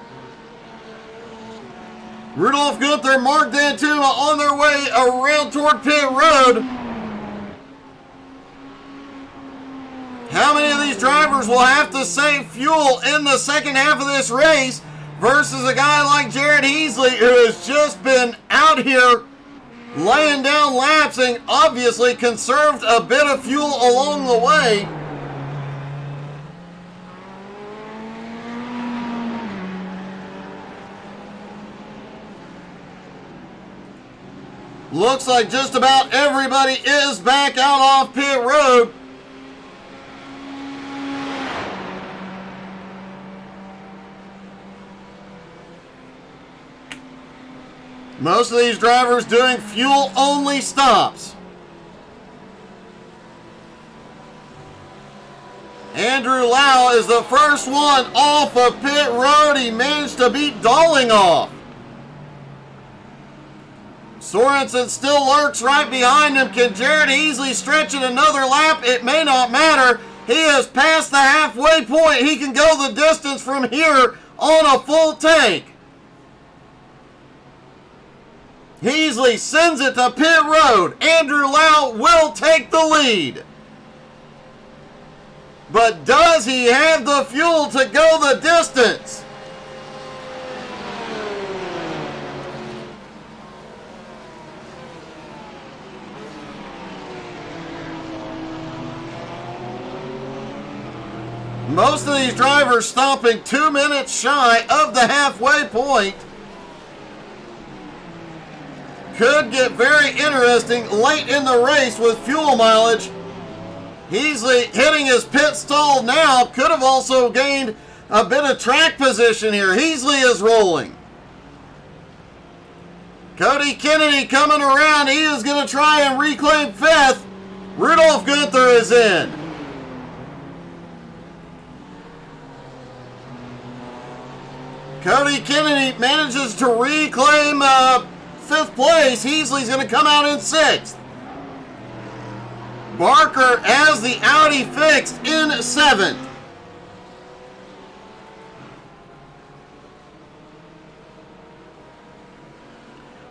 Rudolph Gunther, Mark Dantuma on their way around toward pit road. How many of these drivers will have to save fuel in the second half of this race versus a guy like Jared Heasley, who has just been out here laying down laps and obviously conserved a bit of fuel along the way? Looks like just about everybody is back out off pit road. Most of these drivers doing fuel-only stops. Andrew Lau is the first one off of pit road. He managed to beat Dawling off. Sorensen still lurks right behind him. Can Jared Easley stretch it another lap? It may not matter. He has passed the halfway point. He can go the distance from here on a full tank. Easley sends it to pit road. Andrew Lau will take the lead. But does he have the fuel to go the distance? Most of these drivers stopping 2 minutes shy of the halfway point. Could get very interesting late in the race with fuel mileage. Easley hitting his pit stall now. Could have also gained a bit of track position here. Easley is rolling. Cody Kennedy coming around. He is going to try and reclaim fifth. Rudolph Gunther is in. Cody Kennedy manages to reclaim fifth place. Easley's going to come out in sixth. Barker has the Audi fixed in seventh.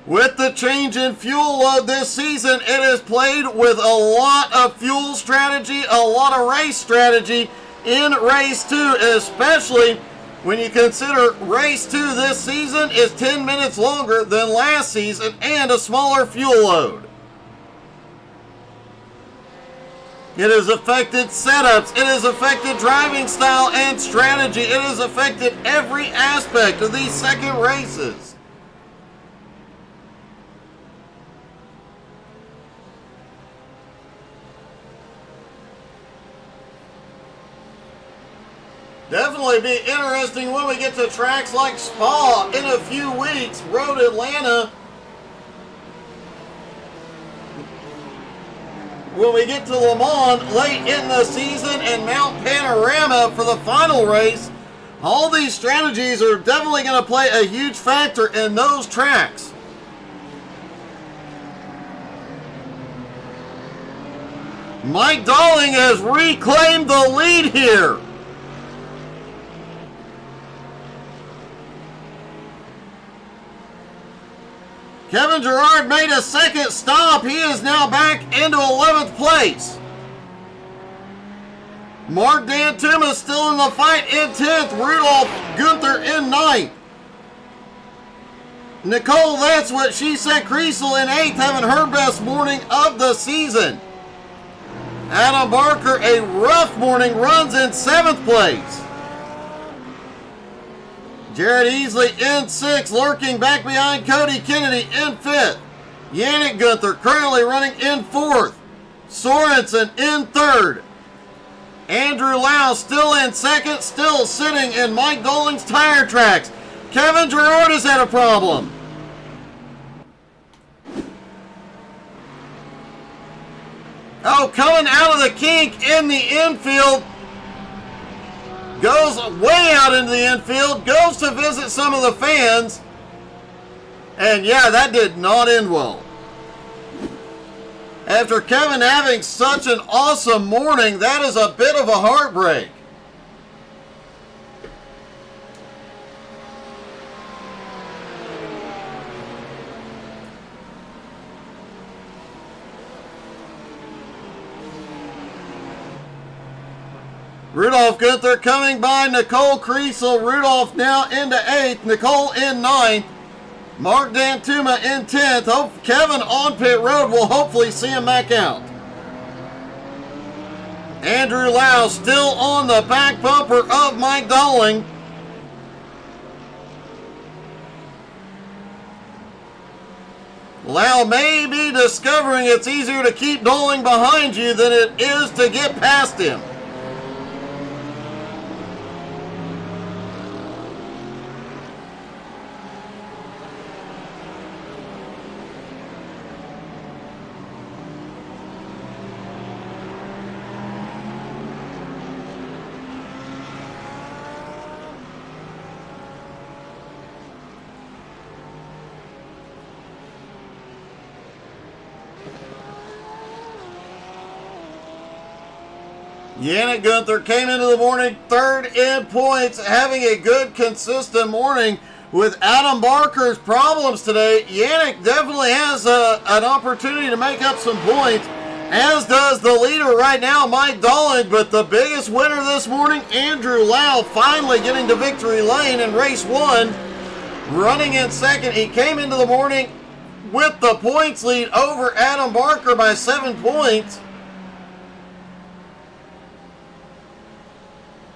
With the change in fuel load this season, it has played with a lot of fuel strategy, a lot of race strategy in race 2, especially when you consider race 2 this season is 10 minutes longer than last season and a smaller fuel load. It has affected setups, it has affected driving style and strategy, it has affected every aspect of these second races. Definitely be interesting when we get to tracks like Spa in a few weeks, Road Atlanta. When we get to Le Mans late in the season and Mount Panorama for the final race, all these strategies are definitely going to play a huge factor in those tracks. Mike Dawling has reclaimed the lead here. Kevin Gerard made a second stop. He is now back into 11th place. Mark Dantuma still in the fight in 10th. Rudolph Gunther in 9th. Nicole, that's what she said. Creasel in 8th, having her best morning of the season. Adam Barker, a rough morning, runs in 7th place. Jared Easley in 6th, lurking back behind Cody Kennedy in 5th. Yannick Gunther currently running in 4th. Sorensen in 3rd. Andrew Lau still in 2nd, still sitting in Mike Dawling's tire tracks. Kevin Gerard has had a problem. Oh, coming out of the kink in the infield. Goes way out into the infield, goes to visit some of the fans. And yeah, that did not end well. After Kevin having such an awesome morning, that is a bit of a heartbreak. Rudolph Gunther coming by Nicole Creasel. Rudolph now into 8th. Nicole in 9th. Mark Dantuma in 10th. Kevin on pit road will hopefully see him back out. Andrew Lau still on the back bumper of Mike Dawling. Lau may be discovering it's easier to keep Dawling behind you than it is to get past him. Yannick Gunther came into the morning third in points, having a good, consistent morning. With Adam Barker's problems today, Yannick definitely has an opportunity to make up some points, as does the leader right now, Mike Dolling. But the biggest winner this morning, Andrew Lau, finally getting to victory lane in race 1, running in second. He came into the morning with the points lead over Adam Barker by 7 points.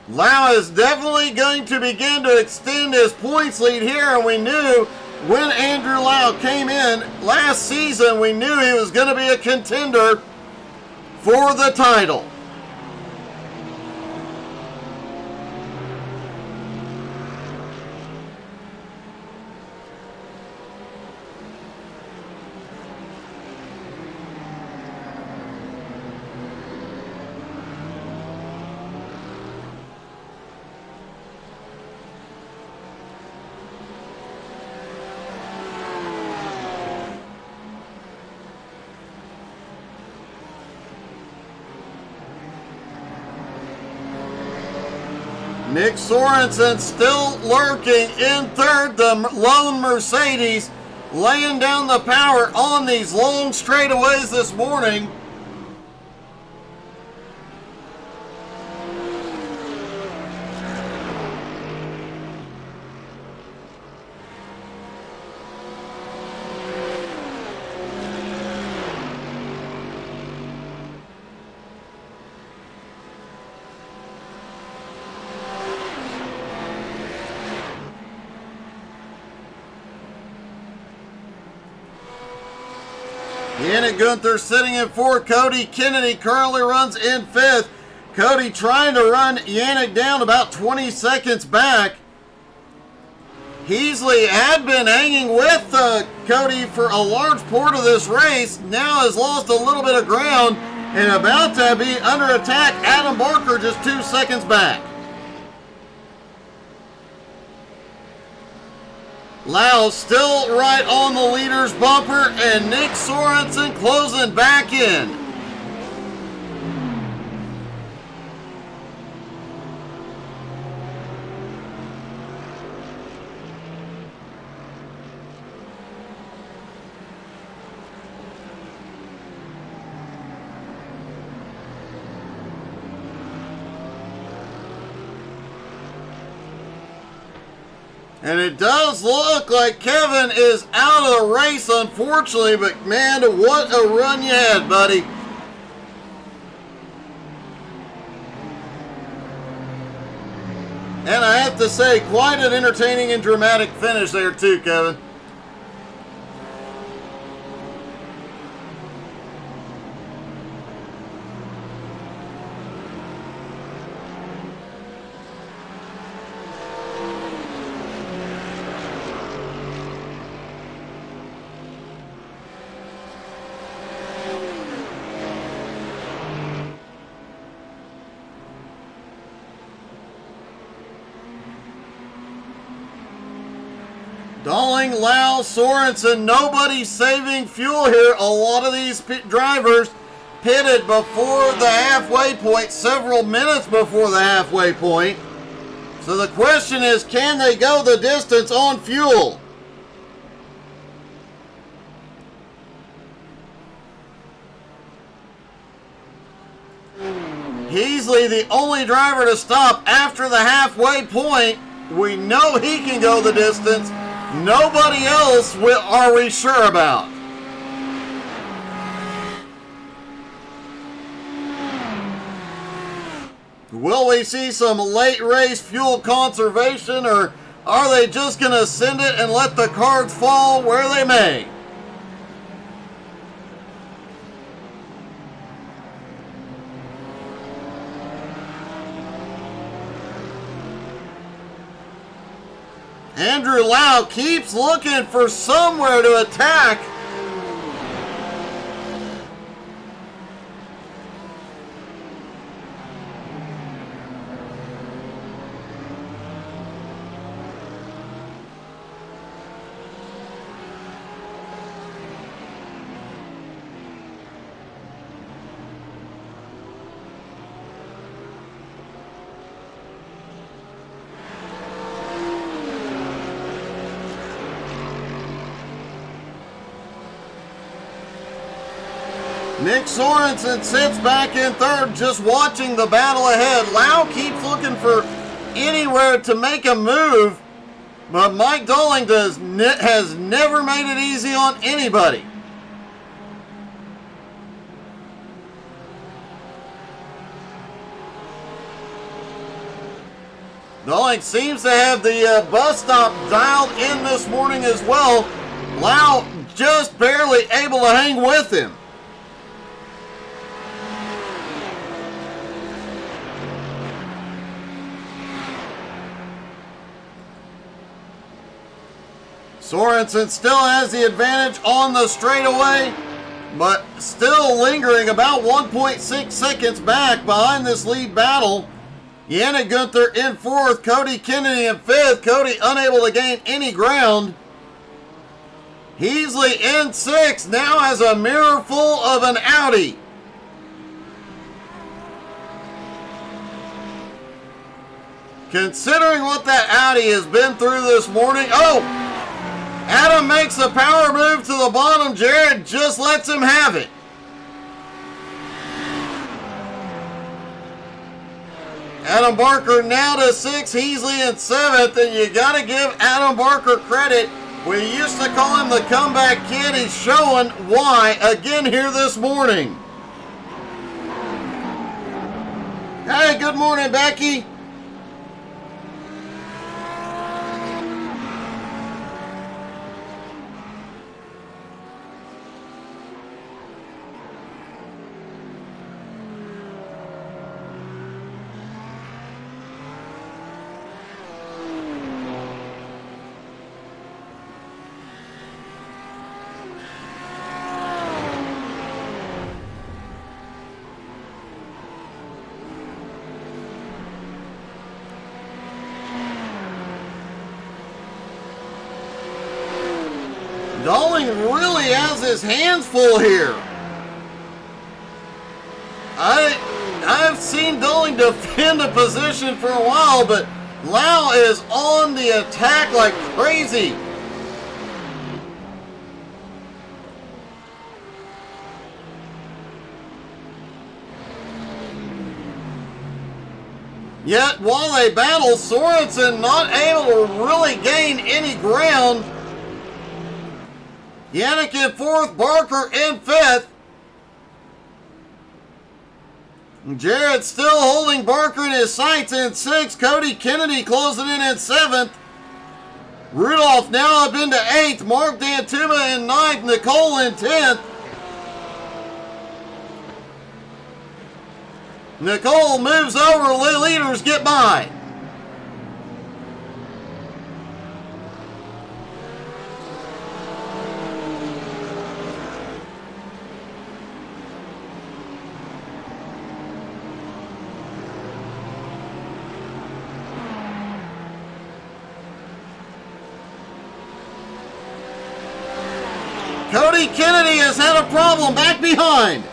Lau is definitely going to begin to extend his points lead here, and we knew when Andrew Lau came in last season, we knew he was going to be a contender for the title. Nick Sorensen still lurking in third. The lone Mercedes laying down the power on these long straightaways this morning. Yannick Gunther sitting in fourth. Cody Kennedy currently runs in fifth. Cody trying to run Yannick down about 20 seconds back. Heasley had been hanging with Cody for a large part of this race. Now has lost a little bit of ground and about to be under attack. Adam Barker just 2 seconds back. Lau still right on the leader's bumper, and Nick Sorensen closing back in. And it does look like Kevin is out of the race, unfortunately, but man, what a run you had, buddy. And I have to say, quite an entertaining and dramatic finish there too, Kevin. Dolling, Lau, Sorensen, nobody saving fuel here. A lot of these drivers pitted before the halfway point, several minutes before the halfway point. So the question is, can they go the distance on fuel? Heasley, the only driver to stop after the halfway point. We know he can go the distance. Nobody else are we sure about. Will we see some late race fuel conservation, or are they just going to send it and let the cards fall where they may? Andrew Lau keeps looking for somewhere to attack. Nick Sorensen sits back in third, just watching the battle ahead. Lau keeps looking for anywhere to make a move, but Mike Dolling has never made it easy on anybody. Dolling seems to have the bus stop dialed in this morning as well. Lau just barely able to hang with him. Sorensen still has the advantage on the straightaway, but still lingering about 1.6 seconds back behind this lead battle. Yannick Gunther in fourth, Cody Kennedy in fifth. Cody unable to gain any ground. Heasley in sixth, now has a mirror full of an Audi. Considering what that Audi has been through this morning. Oh! Adam makes a power move to the bottom. Jared just lets him have it. Adam Barker now to 6th, Heasley in 7th, and you got to give Adam Barker credit. We used to call him the comeback kid. He's showing why again here this morning. Hey, good morning, Becky. Dolling really has his hands full here. I've seen Dolling defend a position for a while, but Lau is on the attack like crazy. Yet while they battle, Sorensen not able to really gain any ground. Yannick in 4th, Barker in 5th. Jared still holding Barker in his sights in 6th. Cody Kennedy closing in 7th. Rudolph now up into 8th. Mark Dantuma in 9th. Nicole in 10th. Nicole moves over. Leaders get by. Cody Kennedy has had a problem back behind.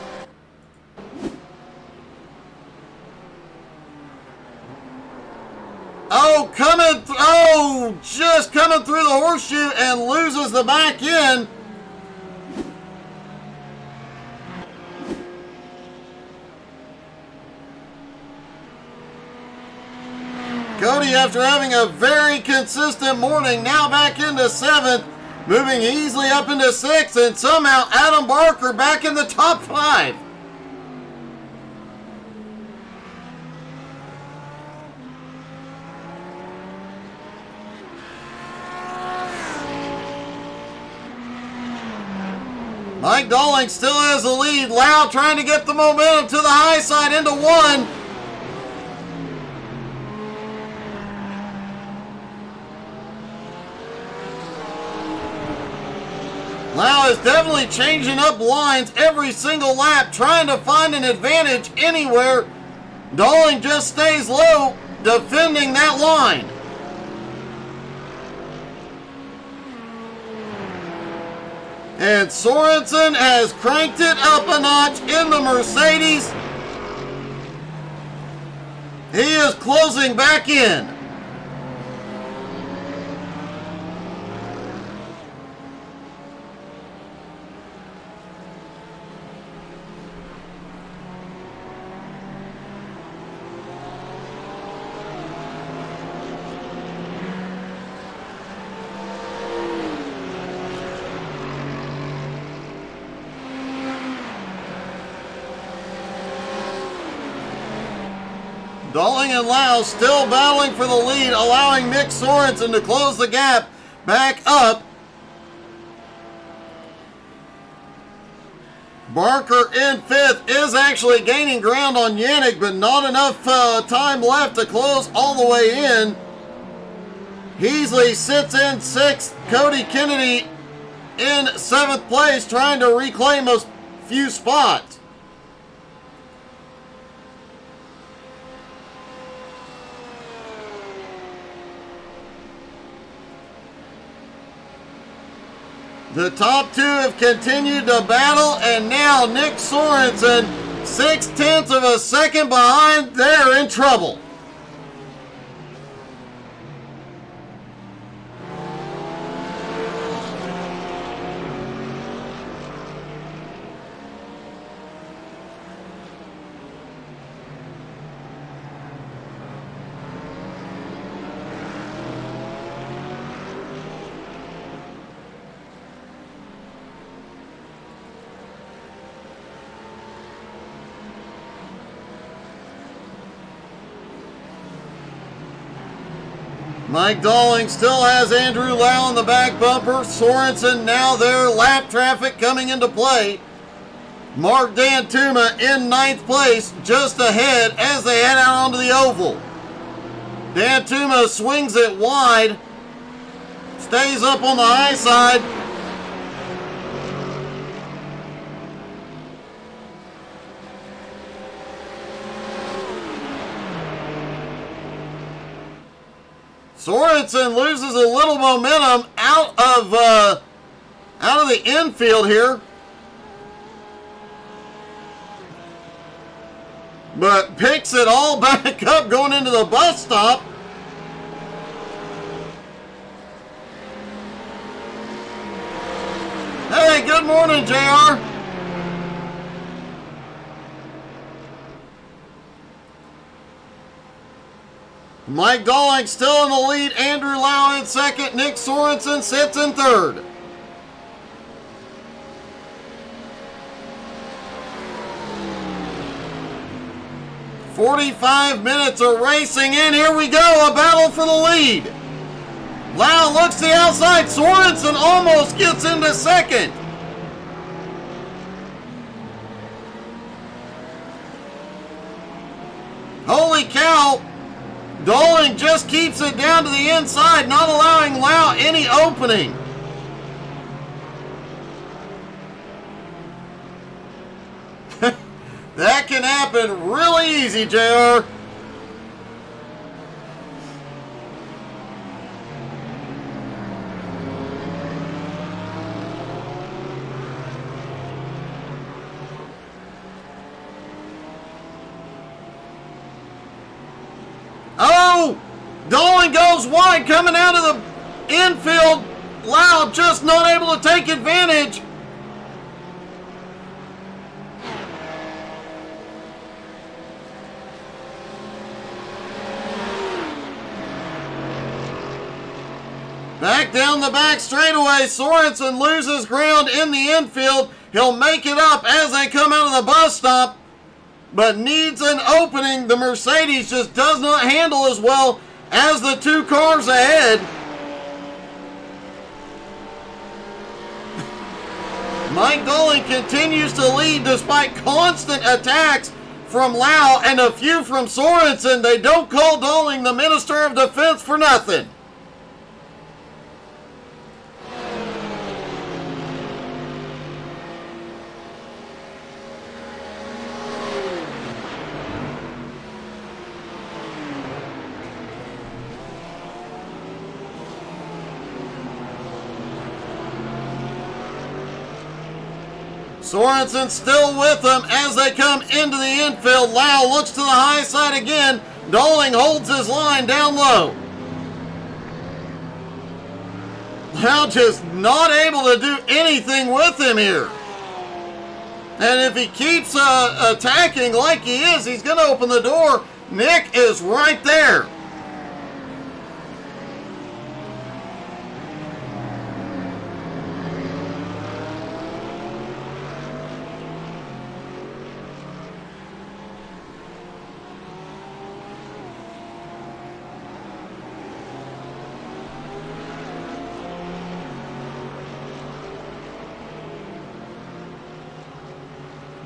Just coming through the horseshoe and loses the back end. Cody, after having a very consistent morning, now back into 7th. Moving easily up into 6th, and somehow Adam Barker back in the top 5. Mike Dolling still has the lead. Lau trying to get the momentum to the high side into 1. Lau is definitely changing up lines every single lap, trying to find an advantage anywhere. Dolling just stays low, defending that line. And Sorensen has cranked it up a notch in the Mercedes. He is closing back in. Dowling and Lau still battling for the lead, allowing Nick Sorensen to close the gap back up. Barker in 5th is actually gaining ground on Yannick, but not enough time left to close all the way in. Heasley sits in 6th. Cody Kennedy in 7th place, trying to reclaim a few spots. The top 2 have continued to battle, and now Nick Sorensen, 0.6 of a second behind, they're in trouble. Mike Dowling still has Andrew Lau in the back bumper. Sorensen now their lap traffic coming into play. Mark Dantuma in 9th place, just ahead as they head out onto the oval. Dantuma swings it wide, stays up on the high side. Sorensen loses a little momentum out of the infield here, but picks it all back up going into the bus stop. Hey, good morning, JR. Mike Dowling still in the lead. Andrew Lau in 2nd. Nick Sorensen sits in 3rd. "45 minutes of racing, and here we go, a battle for the lead. Lau looks to the outside. Sorensen almost gets into 2nd. Holy cow. Dowling just keeps it down to the inside, not allowing Lau any opening. That can happen really easy, JR. Oh! Dowling goes wide, coming out of the infield. Lau just not able to take advantage. Back down the back straightaway, Sorensen loses ground in the infield. He'll make it up as they come out of the bus stop, but needs an opening. The Mercedes just does not handle as well as the 2 cars ahead. Mike Dowling continues to lead despite constant attacks from Lau and a few from Sorensen. They don't call Dowling the Minister of Defense for nothing. Sorensen still with them as they come into the infield. Lau looks to the high side again. Dowling holds his line down low. Lau just not able to do anything with him here. And if he keeps attacking like he is, he's going to open the door. Nick is right there.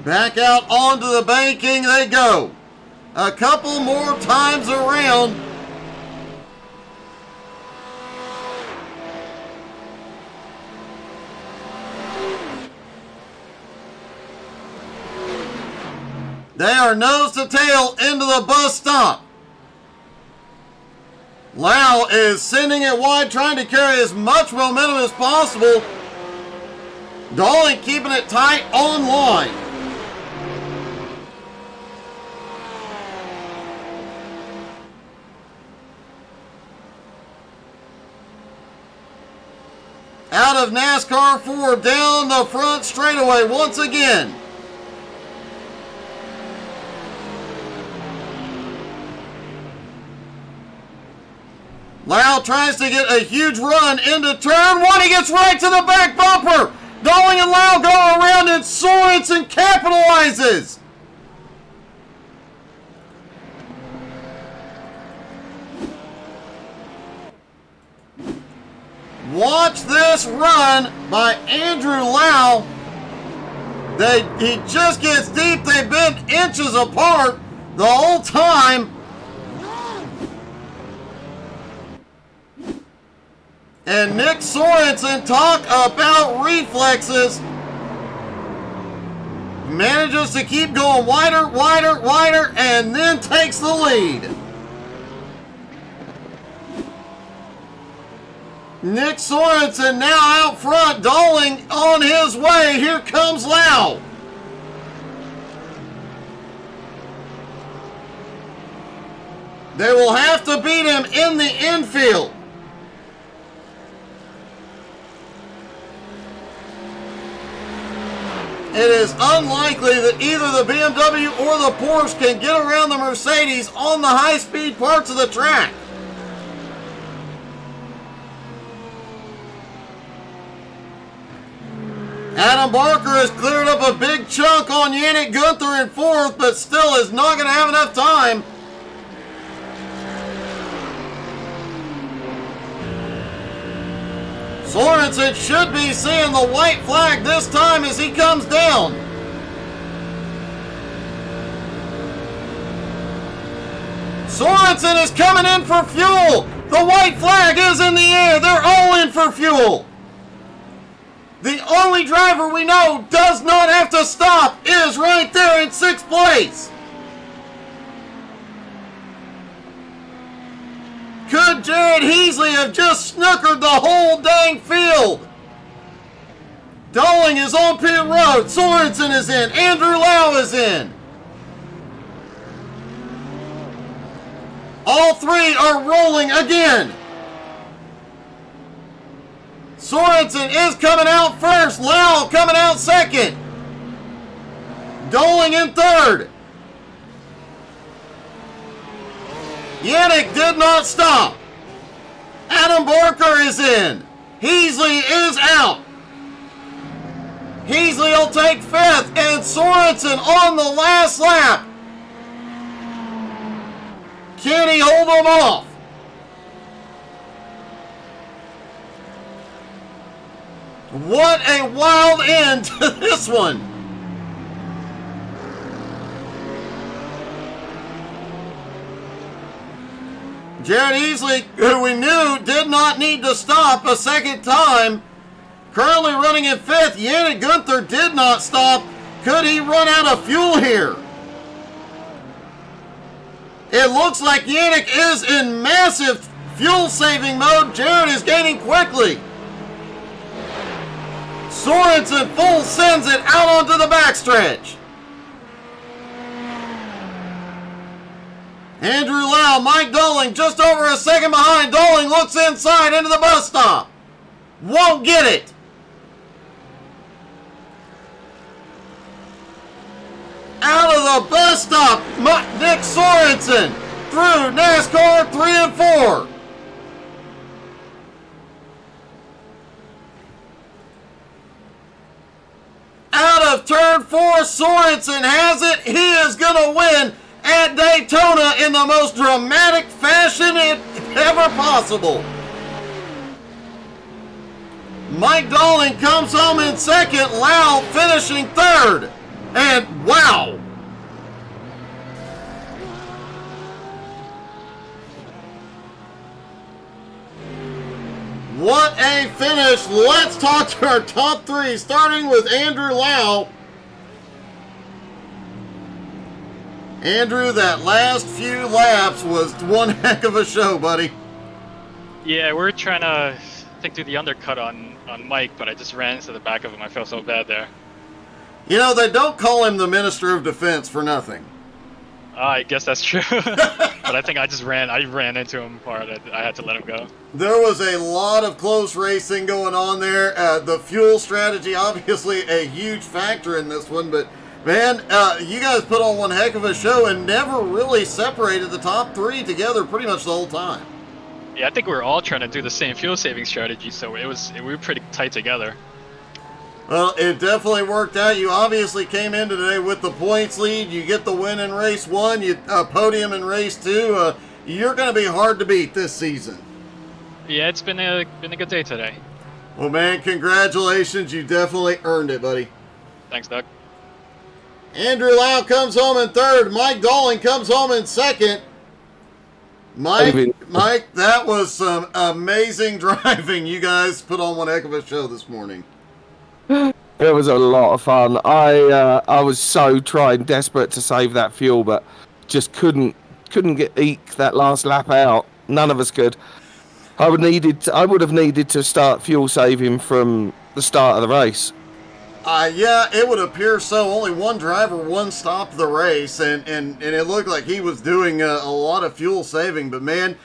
Back out onto the banking they go. A couple more times around. They are nose to tail into the bus stop. Lau is sending it wide, trying to carry as much momentum as possible. Darling keeping it tight on line. Out of NASCAR 4, down the front straightaway once again. Lau tries to get a huge run into turn 1. He gets right to the back bumper. Darling and Lau go around and Sorensen capitalizes. Watch this run by Andrew Lau. He just gets deep. They've been inches apart the whole time. And Nick Sorensen, talk about reflexes, manages to keep going wider, wider, wider, and then takes the lead. Nick Sorensen now out front, Darling on his way. Here comes Lau. They will have to beat him in the infield. It is unlikely that either the BMW or the Porsche can get around the Mercedes on the high-speed parts of the track. Adam Barker has cleared up a big chunk on Yannick Gunther in 4th, but still is not going to have enough time. Sorensen should be seeing the white flag this time as he comes down. Sorensen is coming in for fuel. The white flag is in the air. They're all in for fuel. The only driver we know does not have to stop is right there in 6th place. Could Jared Heasley have just snookered the whole dang field? Darling is on pit road. Sorensen is in. Andrew Lau is in. All three are rolling again. Sorensen is coming out first. Lau coming out second. Darling in 3rd. Yannick did not stop. Adam Barker is in. Heasley is out. Heasley will take 5th, and Sorensen on the last lap. Can he hold him off? What a wild end to this one. Jared Heasley, who we knew did not need to stop a second time, currently running in 5th. Yannick Gunther did not stop. Could he run out of fuel here? It looks like Yannick is in massive fuel-saving mode. Jared is gaining quickly. Sorensen full sends it out onto the backstretch. Andrew Lau, Mike Darling just over a second behind. Darling looks inside into the bus stop. Won't get it. Out of the bus stop, Nick Sorensen through NASCAR 3 and 4. Out of turn 4, Sorensen has it. He is going to win at Daytona in the most dramatic fashion ever possible. Mike Darling comes home in 2nd, Lau finishing 3rd. And wow! What a finish! Let's talk to our top three, starting with Andrew Lau. Andrew, that last few laps was one heck of a show, buddy. Yeah, we're trying to think through the undercut on Mike, but I just ran into the back of him. I felt so bad there. You know, they don't call him the Minister of Defense for nothing. I guess that's true. But I think I ran into him hard. I had to let him go. There was a lot of close racing going on there. The fuel strategy, obviously a huge factor in this one, but man, you guys put on one heck of a show and never really separated the top three together pretty much the whole time. Yeah, I think we were all trying to do the same fuel saving strategy, so we were pretty tight together. Well, it definitely worked out. You obviously came in today with the points lead. You get the win in race one, you podium in race two. You're going to be hard to beat this season. Yeah, it's been a good day today. Well, man, congratulations. You definitely earned it, buddy. Thanks, Doug. Andrew Lau comes home in third. Mike Dalling comes home in second. Mike, that was some amazing driving. You guys put on one heck of a show this morning. It was a lot of fun. I was so trying desperate to save that fuel, but just couldn't eke that last lap out. None of us could. I would have needed to start fuel saving from the start of the race. Yeah, it would appear so. Only one driver stopped the race, and it looked like he was doing a lot of fuel saving. But man,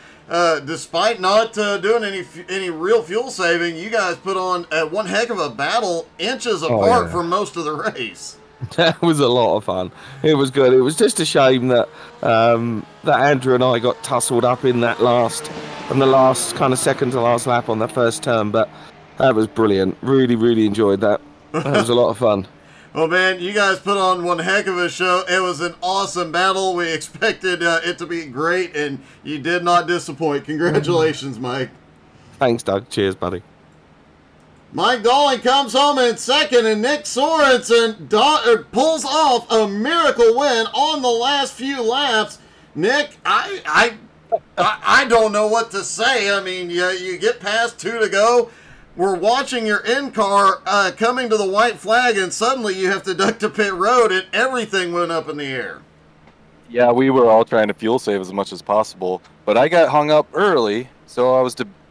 despite not doing any real fuel saving, you guys put on one heck of a battle, inches apart for most of the race. That was a lot of fun. It was good. It was just a shame that that Andrew and I got tussled up in the last kind of second to last lap on the first turn. But that was brilliant. Really, really enjoyed that. That was a lot of fun. Well, man, you guys put on one heck of a show. It was an awesome battle. We expected it to be great, and you did not disappoint. Congratulations, Mike. Thanks, Doug. Cheers, buddy. Mike Dalling comes home in second, and Nick Sorensen pulls off a miracle win on the last few laps. Nick, I don't know what to say. I mean, you get past 2 to go. We're watching your in-car coming to the white flag, and suddenly you have to duck to pit road, and everything went up in the air. Yeah, we were all trying to fuel save as much as possible, but I got hung up early, so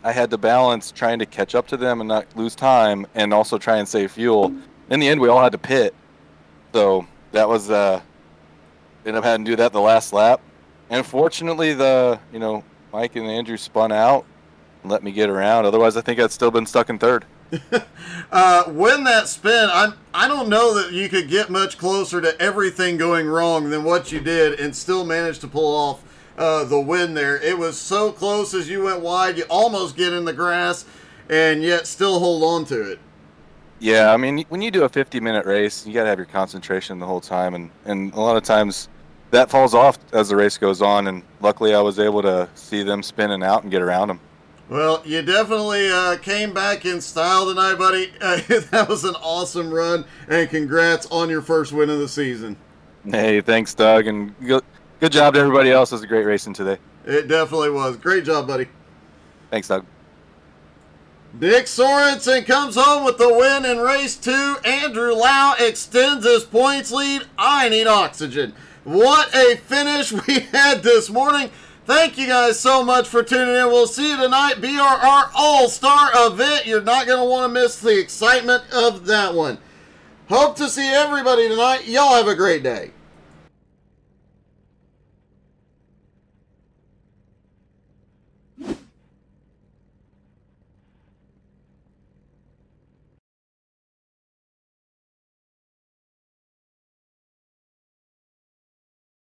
I had to balance trying to catch up to them and not lose time, and also try and save fuel. In the end, we all had to pit, so that was ended up having to do that the last lap. And fortunately, Mike and Andrew spun out and let me get around. Otherwise, I think I'd still been stuck in third. When that spin, I don't know that you could get much closer to everything going wrong than what you did and still manage to pull off the win there. It was so close as you went wide. You almost get in the grass and yet still hold on to it. Yeah, I mean, when you do a 50-minute race, you got to have your concentration the whole time. And a lot of times that falls off as the race goes on. And luckily, I was able to see them spinning out and get around them. Well, you definitely came back in style tonight, buddy. That was an awesome run, and congrats on your first win of the season. Hey, thanks, Doug, and good job to everybody else. It was a great racing today. It definitely was. Great job, buddy. Thanks, Doug. Nick Sorensen comes home with the win in race 2. Andrew Lau extends his points lead. I need oxygen. What a finish we had this morning. Thank you guys so much for tuning in. We'll see you tonight. BRR All-Star event. You're not going to want to miss the excitement of that one. Hope to see everybody tonight. Y'all have a great day.